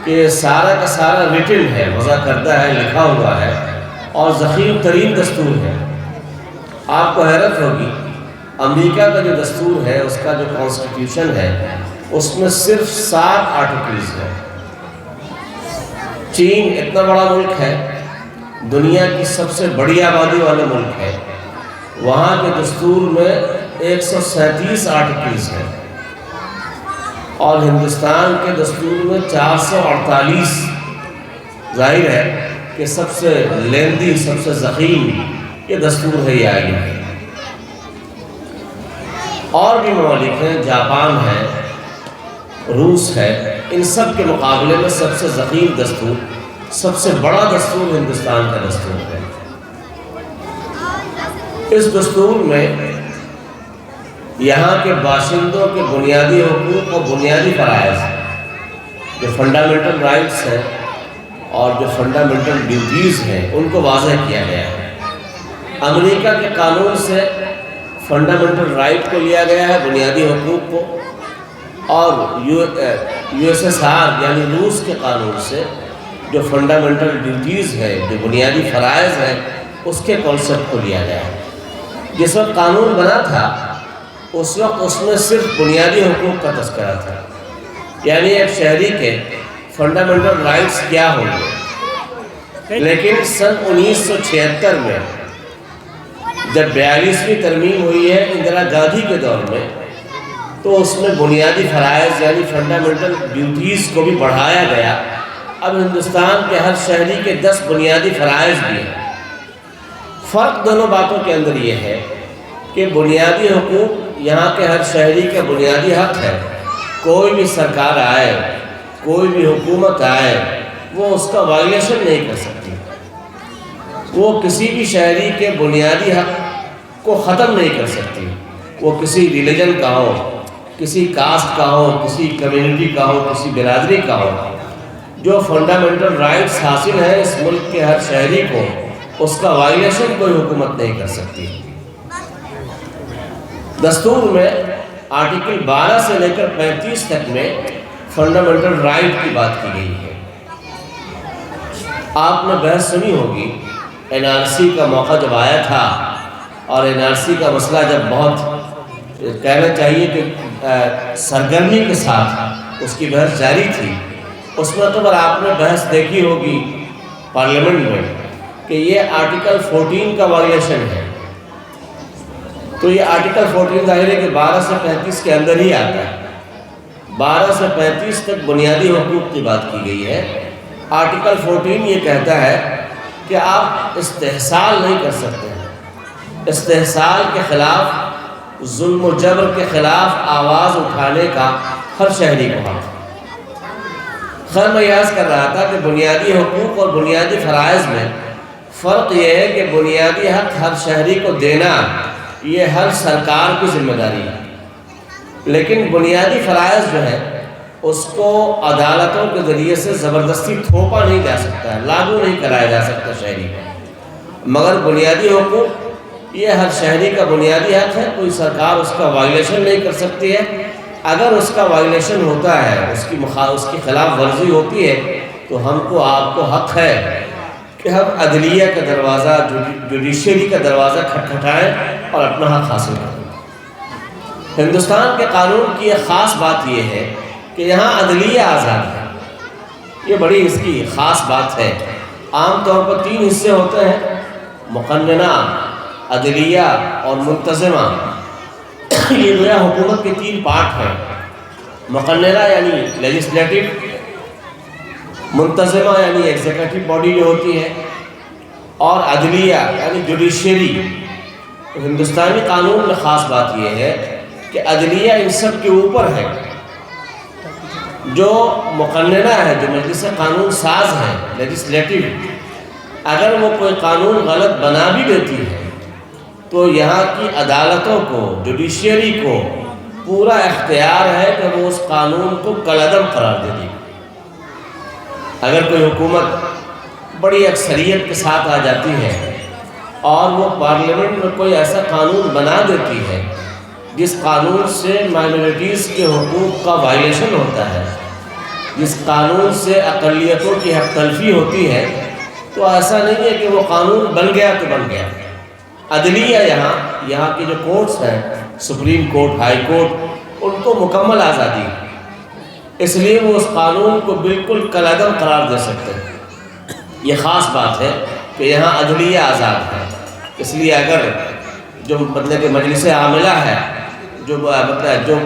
کہ سارا کا سارا ریٹن ہے، وضع کردہ ہے، لکھا ہوا ہے اور ضخیم ترین دستور ہے۔ آپ کو حیرت ہوگی، امریکہ کا جو دستور ہے، اس کا جو کانسٹیٹیوشن ہے، اس میں صرف 7 آرٹیکلز ہیں۔ چین اتنا بڑا ملک ہے، دنیا کی سب سے بڑی آبادی والا ملک ہے، وہاں کے دستور میں 137 آرٹیکلز ہیں اور ہندوستان کے دستور میں 448۔ ظاہر ہے کہ سب سے لیندی، سب سے ضخیم یہ دستور ہے، یہ آئین ہے۔ اور بھی ممالک ہیں، جاپان ہے، روس ہے، ان سب کے مقابلے میں سب سے ضخیم دستور، سب سے بڑا دستور ہندوستان کا دستور ہے۔ اس دستور میں یہاں کے باشندوں کے بنیادی حقوق اور بنیادی فرائض، جو فنڈامنٹل رائٹس ہیں اور جو فنڈامنٹل ڈیوٹیز ہیں، ان کو واضح کیا گیا ہے۔ امریکہ کے قانون سے فنڈامنٹل رائٹ کو لیا گیا ہے، بنیادی حقوق کو، اور یو ایس ایس آر یعنی روس کے قانون سے جو فنڈامنٹل ڈیوٹیز ہیں، جو بنیادی فرائض ہیں، اس کے کانسیپٹ کو لیا گیا ہے۔ جس وقت قانون بنا تھا اس وقت اس میں صرف بنیادی حقوق کا تذکرہ تھا، یعنی ایک شہری کے فنڈامنٹل رائٹس کیا ہوں گے۔ لیکن سن 1976 میں جب 42ویں ترمیم ہوئی ہے اندرا گاندھی کے دور میں، تو اس میں بنیادی فرائض یعنی فنڈامنٹل ڈیوٹیز کو بھی بڑھایا گیا۔ اب ہندوستان کے ہر شہری کے 10 بنیادی فرائض بھی ہیں۔ فرق دونوں باتوں کے اندر یہ ہے کہ بنیادی حقوق یہاں کے ہر شہری کا بنیادی حق ہے، کوئی بھی سرکار آئے، کوئی بھی حکومت آئے، وہ اس کا وائلیشن نہیں کر سکتی، وہ کسی بھی شہری کے بنیادی حق کو ختم نہیں کر سکتی، وہ کسی ریلیجن کا ہو، کسی کاسٹ کا ہو، کسی کمیونٹی کا ہو، کسی برادری کا ہو۔ جو فنڈامنٹل رائٹس حاصل ہیں اس ملک کے ہر شہری کو، اس کا وائلیشن کوئی حکومت نہیں کر سکتی۔ دستور میں آرٹیکل 12 سے لے کر 35 تک میں فنڈامنٹل رائٹ کی بات کی گئی ہے۔ آپ نے بحث سنی ہوگی، این آر سی کا موقع جب آیا تھا اور این آر سی کا مسئلہ جب بہت کہنا چاہیے کہ سرگرمی کے ساتھ اس کی بحث جاری تھی، اس مرتبہ آپ نے بحث دیکھی ہوگی پارلیمنٹ میں کہ یہ آرٹیکل 14 کا وائلیشن ہے۔ تو یہ آرٹیکل 14 ظاہر ہے کہ 12 سے 35 کے اندر ہی آتا ہے۔ 12 سے 35 تک بنیادی حقوق کی بات کی گئی ہے۔ آرٹیکل 14 یہ کہتا ہے کہ آپ استحصال نہیں کر سکتے ہیں۔ استحصال کے خلاف، ظلم و جبر کے خلاف آواز اٹھانے کا ہر شہری کو حق ہے، خیر میں یاد کر رہا تھا کہ بنیادی حقوق اور بنیادی فرائض میں فرق یہ ہے کہ بنیادی حق ہر شہری کو دینا یہ ہر سرکار کی ذمہ داری ہے، لیکن بنیادی فرائض جو ہے اس کو عدالتوں کے ذریعے سے زبردستی تھوپا نہیں جا سکتا ہے، لاگو نہیں کرایا جا سکتا شہری کو۔ مگر بنیادی حقوق یہ ہر شہری کا بنیادی حق ہے، کوئی سرکار اس کا وائلیشن نہیں کر سکتی ہے۔ اگر اس کا وائلیشن ہوتا ہے، اس کی خلاف ورزی ہوتی ہے، تو ہم کو آپ کو حق ہے کہ ہم عدلیہ کا دروازہ، جوڈیشری کا دروازہ کھٹکھٹائیں اور اپنا حق حاصل کریں۔ ہندوستان کے قانون کی ایک خاص بات یہ ہے کہ یہاں عدلیہ آزاد ہے، یہ بڑی اس کی خاص بات ہے۔ عام طور پر 3 حصے ہوتے ہیں، مقننہ، عدلیہ اور منتظمہ۔ یہ جو ہے حکومت کے 3 پارٹ ہیں، مقننہ یعنی لیجسلیٹو، منتظمہ یعنی ایگزیکٹو باڈی جو ہوتی ہے، اور عدلیہ یعنی جوڈیشری۔ ہندوستانی قانون میں خاص بات یہ ہے کہ عدلیہ ان سب کے اوپر ہے۔ جو مقننہ ہے، جو مجلس قانون ساز ہے، لیجسلیٹو، اگر وہ کوئی قانون غلط بنا بھی دیتی ہے تو یہاں کی عدالتوں کو، جوڈیشری کو پورا اختیار ہے کہ وہ اس قانون کو کالعدم قرار دے دی۔ اگر کوئی حکومت بڑی اکثریت کے ساتھ آ جاتی ہے اور وہ پارلیمنٹ میں کوئی ایسا قانون بنا دیتی ہے جس قانون سے مائنورٹیز کے حقوق کا وائلیشن ہوتا ہے، جس قانون سے اقلیتوں کی حق تلفی ہوتی ہے، تو ایسا نہیں ہے کہ وہ قانون بن گیا تو بن گیا۔ عدلیہ یہاں کی جو کورٹس ہیں، سپریم کورٹ، ہائی کورٹ، ان کو مکمل آزادی ہے، اس لیے وہ اس قانون کو بالکل کالعدم قرار دے سکتے ہیں۔ یہ خاص بات ہے کہ یہاں عدلیہ آزاد ہے، اس لیے اگر جو مطلب کہ مجلس عاملہ ہے، جو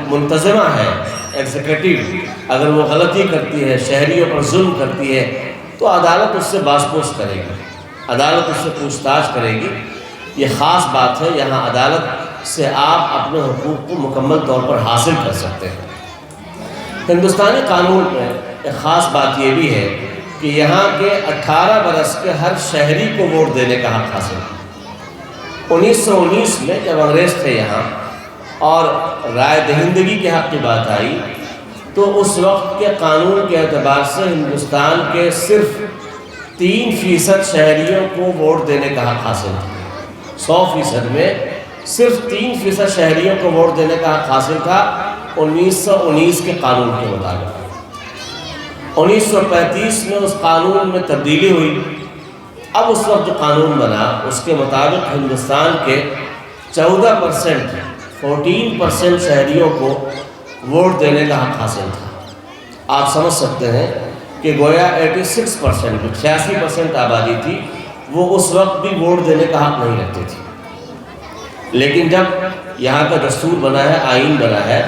منتظمہ ہے، ایگزیکٹو، اگر وہ غلطی کرتی ہے، شہریوں پر ظلم کرتی ہے، تو عدالت اس سے باز پرس کرے گی، عدالت اس سے پوچھ تاچھ کرے گی۔ یہ خاص بات ہے، یہاں عدالت سے آپ اپنے حقوق کو مکمل طور پر حاصل کر سکتے ہیں۔ ہندوستانی قانون میں ایک خاص بات یہ بھی ہے کہ یہاں کے 18 برس کے ہر شہری کو ووٹ دینے کا حق حاصل ہے۔ 1919 میں جب انگریز تھے یہاں اور رائے دہندگی کے حق کی بات آئی، تو اس وقت کے قانون کے اعتبار سے ہندوستان کے صرف 3% شہریوں کو ووٹ دینے کا حق حاصل تھا۔ 100% میں صرف 3% شہریوں کو ووٹ دینے کا حق حاصل تھا 1919 کے قانون کے مطابق۔ 1935 میں اس قانون میں تبدیلی ہوئی۔ اب اس وقت جو قانون بنا اس کے مطابق ہندوستان کے 14% شہریوں کو ووٹ دینے کا حق حاصل تھا۔ آپ سمجھ سکتے ہیں کہ گویا 86%، 86% آبادی تھی، وہ اس وقت بھی ووٹ دینے کا حق نہیں رکھتی تھی۔ لیکن جب یہاں کا دستور بنا ہے، آئین بنا ہے،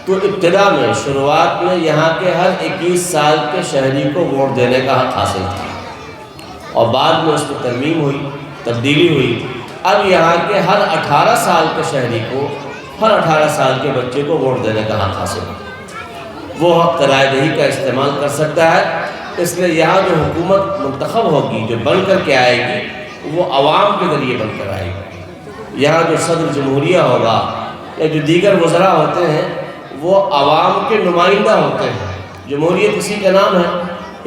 تو ابتدا میں، شروعات میں یہاں کے ہر 21 سال کے شہری کو ووٹ دینے کا حق حاصل تھا، اور بعد میں اس میں ترمیم ہوئی، تبدیلی ہوئی۔ اب یہاں کے ہر 18 سال کے شہری کو، ہر 18 سال کے بچے کو ووٹ دینے کا حق حاصل ہے۔ وہ حق رائے دہی کا استعمال کر سکتا ہے، اس لیے یہاں جو حکومت منتخب ہوگی، جو بن کر کے آئے گی، وہ عوام کے ذریعے بن کر آئے گی۔ یہاں جو صدر جمہوریہ ہوگا یا جو دیگر وزراء ہوتے ہیں، وہ عوام کے نمائندہ ہوتے ہیں۔ جمہوریت اسی کا نام ہے۔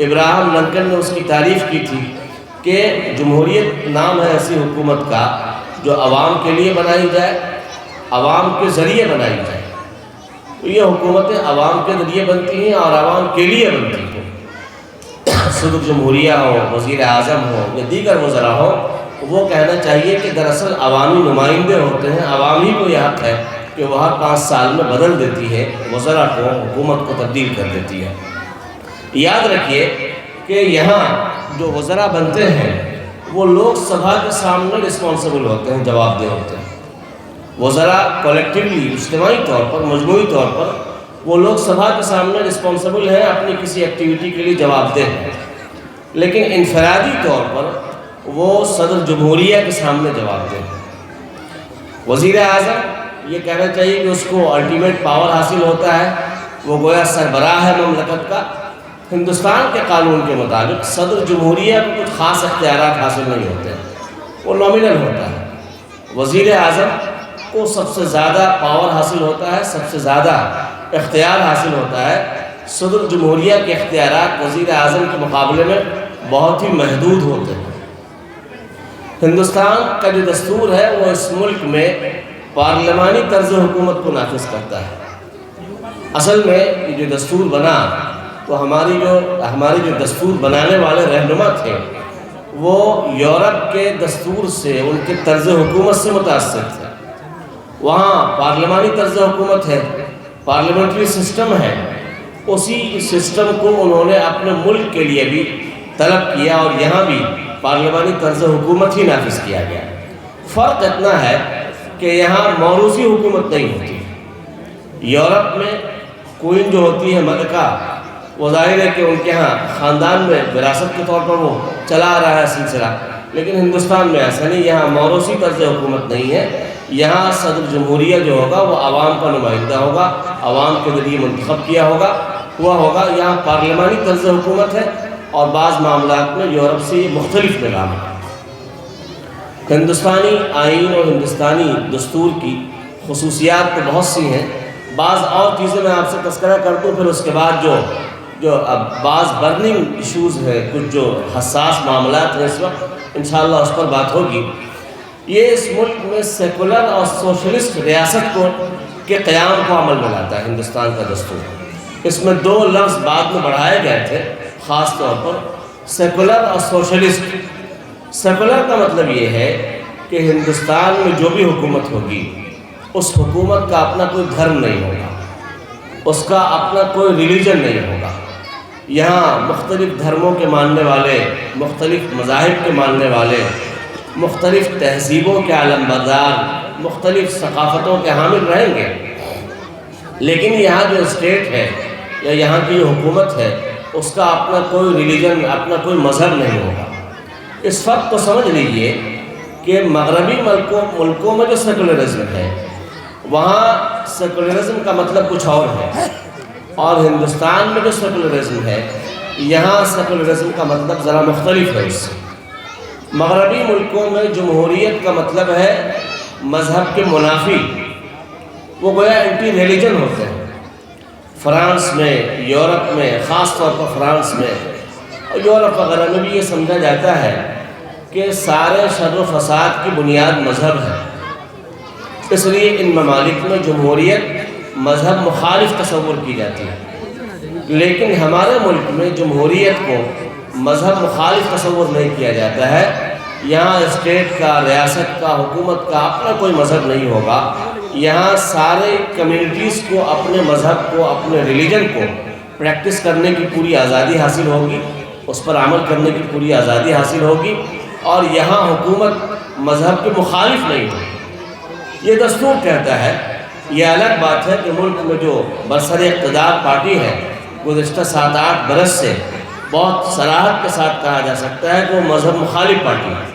ابراہم لنکن نے اس کی تعریف کی تھی کہ جمہوریت نام ہے ایسی حکومت کا جو عوام کے لیے بنائی جائے، عوام کے ذریعے بنائی جائے۔ تو یہ حکومتیں عوام کے ذریعے بنتی ہیں اور عوام کے لیے بنتی ہیں۔ صدر جمہوریہ ہو، وزیر اعظم ہو یا دیگر وزراء ہو، وہ کہنا چاہیے کہ دراصل عوامی نمائندے ہوتے ہیں، عوام ہی کو یہ حق ہے کہ وہ ہر 5 سال میں بدل دیتی ہے، وزراء کو، حکومت کو تبدیل کر دیتی ہے۔ یاد رکھیے کہ یہاں جو وزراء بنتے ہیں وہ لوک سبھا کے سامنے رسپانسبل ہوتے ہیں، جواب دہ ہوتے ہیں۔ وزراء کولیکٹیولی، اجتماعی طور پر، مجموعی طور پر وہ لوک سبھا کے سامنے رسپانسبل ہیں، اپنی کسی ایکٹیویٹی کے لیے جواب دہ ہیں، لیکن انفرادی طور پر وہ صدر جمہوریہ کے سامنے جواب دہ ہیں۔ وزیر اعظم یہ کہنا چاہیے کہ اس کو الٹیمیٹ پاور حاصل ہوتا ہے، وہ گویا سربراہ ہے مملکت کا، ہندوستان کے قانون کے مطابق صدر جمہوریہ کو کچھ خاص اختیارات حاصل نہیں ہوتے، وہ نامنل ہوتا ہے۔ وزیر اعظم کو سب سے زیادہ پاور حاصل ہوتا ہے، سب سے زیادہ اختیار حاصل ہوتا ہے۔ صدر جمہوریہ کے اختیارات وزیر اعظم کے مقابلے میں بہت ہی محدود ہوتے ہیں۔ ہندوستان کا جو دستور ہے وہ اس ملک میں پارلیمانی طرز حکومت کو نافذ کرتا ہے۔ اصل میں یہ جو دستور بنا تو ہماری جو دستور بنانے والے رہنما تھے وہ یورپ کے دستور سے، ان کے طرز حکومت سے متاثر تھے۔ وہاں پارلیمانی طرز حکومت ہے، پارلیمنٹری سسٹم ہے، اسی سسٹم کو انہوں نے اپنے ملک کے لیے بھی طلب کیا اور یہاں بھی پارلیمانی طرز حکومت ہی نافذ کیا گیا۔ فرق اتنا ہے کہ یہاں موروثی حکومت نہیں ہوتی۔ یورپ میں کوئن جو ہوتی ہے، ملکہ، وہ ظاہر ہے کہ ان کے ہاں خاندان میں وراثت کے طور پر وہ چلا آ رہا ہے سلسلہ، لیکن ہندوستان میں ایسا نہیں، یہاں موروثی طرز حکومت نہیں ہے۔ یہاں صدر جمہوریہ جو ہوگا وہ عوام کا نمائندہ ہوگا، عوام کے ذریعے منتخب کیا ہوا ہوگا۔ یہاں پارلیمانی طرز حکومت ہے اور بعض معاملات میں یورپ سے یہ مختلف نظام ہے۔ ہندوستانی آئین اور ہندوستانی دستور کی خصوصیات تو بہت سی ہیں، بعض اور چیزیں میں آپ سے تذکرہ کر دوں، پھر اس کے بعد جو اب بعض برننگ ایشوز ہیں، کچھ جو حساس معاملات ہیں اس وقت، انشاءاللہ اس پر بات ہوگی۔ یہ اس ملک میں سیکولر اور سوشلسٹ ریاست کے قیام کو عمل میں لاتا ہے ہندوستان کا دستور۔ اس میں دو لفظ بعد میں بڑھائے گئے تھے خاص طور پر، سیکولر اور سوشلسٹ۔ سیکولر کا مطلب یہ ہے کہ ہندوستان میں جو بھی حکومت ہوگی اس حکومت کا اپنا کوئی دھرم نہیں ہوگا، اس کا اپنا کوئی ریلیجن نہیں ہوگا۔ یہاں مختلف دھرموں کے ماننے والے، مختلف مذاہب کے ماننے والے، مختلف تہذیبوں کے علم بردار، مختلف ثقافتوں کے حامل رہیں گے، لیکن یہاں جو اسٹیٹ ہے یا یہاں کی جو حکومت ہے اس کا اپنا کوئی ریلیجن، اپنا کوئی مذہب نہیں ہوگا۔ اس فرق کو سمجھ لیجئے کہ مغربی ملکوں میں جو سیکولرزم ہے وہاں سیکولرزم کا مطلب کچھ اور ہے، اور ہندوستان میں جو سیکولرزم ہے یہاں سیکولرزم کا مطلب ذرا مختلف ہے اس سے۔ مغربی ملکوں میں جمہوریت کا مطلب ہے مذہب کے منافی، وہ گویا اینٹی ریلیجن ہوتے ہیں۔ فرانس میں، یورپ میں، خاص طور پر فرانس میں اور یورپ وغیرہ میں بھی یہ سمجھا جاتا ہے کہ سارے شر و فساد کی بنیاد مذہب ہے، اس لیے ان ممالک میں جمہوریت مذہب مخالف تصور کی جاتی ہے، لیکن ہمارے ملک میں جمہوریت کو مذہب مخالف تصور نہیں کیا جاتا ہے۔ یہاں اسٹیٹ کا، ریاست کا، حکومت کا اپنا کوئی مذہب نہیں ہوگا۔ یہاں سارے کمیونٹیز کو اپنے مذہب کو، اپنے ریلیجن کو پریکٹس کرنے کی پوری آزادی حاصل ہوگی، اس پر عمل کرنے کی پوری آزادی حاصل ہوگی، اور یہاں حکومت مذہب کے مخالف نہیں ہوگی۔ یہ دستور کہتا ہے۔ یہ الگ بات ہے کہ ملک میں جو برسر اقتدار پارٹی ہے گزشتہ 7-8 برس سے بہت صراحت کے ساتھ کہا جا سکتا ہے کہ وہ مذہب مخالف پارٹی ہے،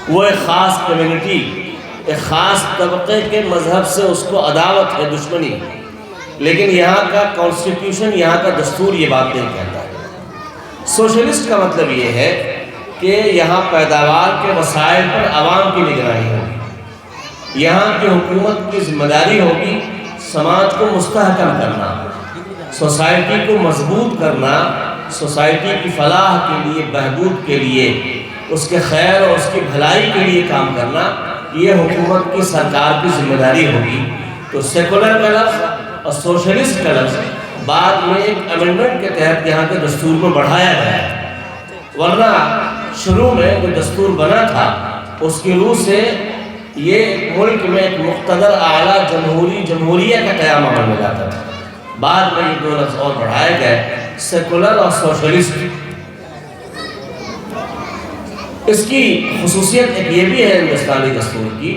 وہ ایک خاص کمیونٹی، ایک خاص طبقے کے مذہب سے اس کو عداوت ہے، دشمنی ہے، لیکن یہاں کا کانسٹیٹیوشن، یہاں کا دستور یہ بات نہیں کہتا ہے۔ سوشلسٹ کا مطلب یہ ہے کہ یہاں پیداوار کے وسائل پر عوام کی نگرانی ہوگی، یہاں کی حکومت کی ذمہ داری ہوگی سماج کو مستحکم کرنا، سوسائٹی کو مضبوط کرنا، سوسائٹی کی فلاح کے لیے، بہبود کے لیے، اس کے خیر اور اس کی بھلائی کے لیے کام کرنا، یہ حکومت کی، سرکار کی ذمہ داری ہوگی۔ تو سیکولر کا لفظ اور سوشلسٹ کا لفظ بعد میں ایک امینڈمنٹ کے تحت یہاں کے دستور میں بڑھایا گیا ہے، ورنہ شروع میں جو دستور بنا تھا اس کی روح سے یہ ملک میں ایک مقتدر اعلیٰ جمہوریہ کا قیام عمل میں لاتا تھا۔ بعد میں یہ دو لفظ اور بڑھائے گئے، سیکولر اور سوشلسٹ۔ اس کی خصوصیت ایک یہ بھی ہے ہندوستانی دستور کی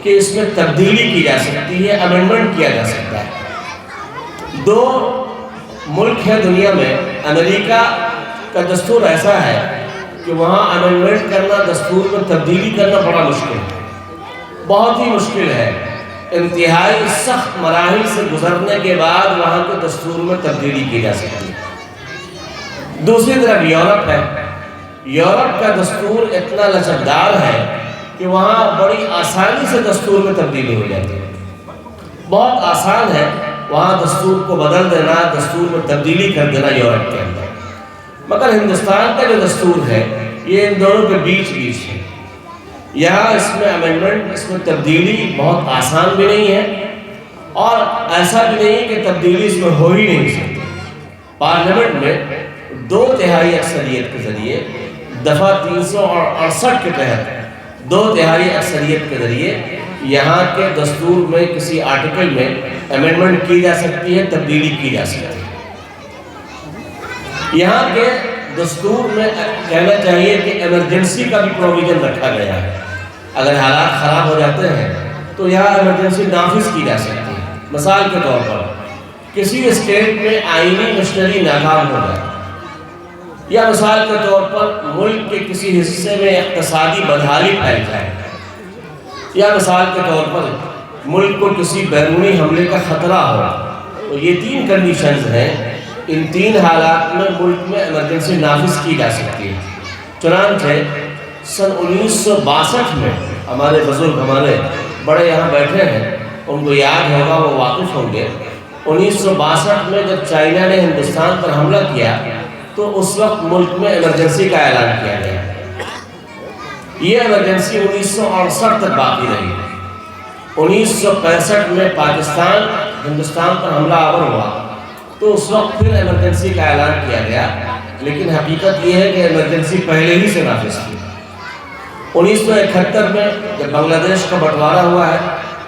کہ اس میں تبدیلی کی جا سکتی ہے، امینڈمنٹ کیا جا سکتا ہے۔ دو ملک ہیں دنیا میں، امریکہ کا دستور ایسا ہے کہ وہاں امینڈمنٹ کرنا، دستور میں تبدیلی کرنا بڑا مشکل ہے، بہت ہی مشکل ہے۔ انتہائی سخت مراحل سے گزرنے کے بعد وہاں کے دستور میں تبدیلی کی جا سکتی ہے۔ دوسری طرف یورپ ہے، یورپ کا دستور اتنا لچکدار ہے کہ وہاں بڑی آسانی سے دستور میں تبدیلی ہو جاتی ہے، بہت آسان ہے وہاں دستور کو بدل دینا، دستور میں تبدیلی کر دینا یورپ کے اندر۔ مگر ہندوستان کا جو دستور ہے یہ ان دونوں کے بیچ ہے، یہاں اس میں امینڈمنٹ، اس میں تبدیلی بہت آسان بھی نہیں ہے، اور ایسا بھی نہیں کہ تبدیلی اس میں ہو ہی نہیں سکتی۔ پارلیمنٹ میں 2/3 اکثریت کے ذریعے دفعہ 368 کے تحت 2/3 اکثریت کے ذریعے یہاں کے دستور میں کسی آرٹیکل میں امینڈمنٹ کی جا سکتی ہے، تبدیلی کی جا سکتی ہے۔ یہاں کے دستور میں کہنا چاہیے کہ ایمرجنسی کا بھی پروویژن رکھا گیا ہے، اگر حالات خراب ہو جاتے ہیں تو یہاں ایمرجنسی نافذ کی جا سکتی ہے۔ مثال کے طور پر کسی اسٹیٹ میں آئینی مشنری ناکام ہو جائے، یا مثال کے طور پر ملک کے کسی حصے میں اقتصادی بدحالی پھیل جائے، یا مثال کے طور پر ملک کو کسی بیرونی حملے کا خطرہ ہو، تو یہ 3 کنڈیشنز ہیں، ان 3 حالات میں ملک میں ایمرجنسی نافذ کی جا سکتی ہے۔ چنانچہ سن 1962 میں ہمارے بزرگ، ہمارے بڑے یہاں بیٹھے ہیں، ان کو یاد ہوگا، وہ واقف ہوں گے، 1962 میں جب چائنا نے ہندوستان پر حملہ کیا تو اس وقت ملک میں ایمرجنسی کا اعلان کیا گیا۔ یہ ایمرجنسی 1968 تک باقی رہی۔ 1965 میں پاکستان ہندوستان پر حملہ آور ہوا تو اس وقت پھر ایمرجنسی کا اعلان کیا گیا، لیکن حقیقت یہ ہے کہ ایمرجنسی پہلے ہی سے نافذ تھی۔ 1971 میں جب بنگلہ دیش کا بٹوارہ ہوا ہے،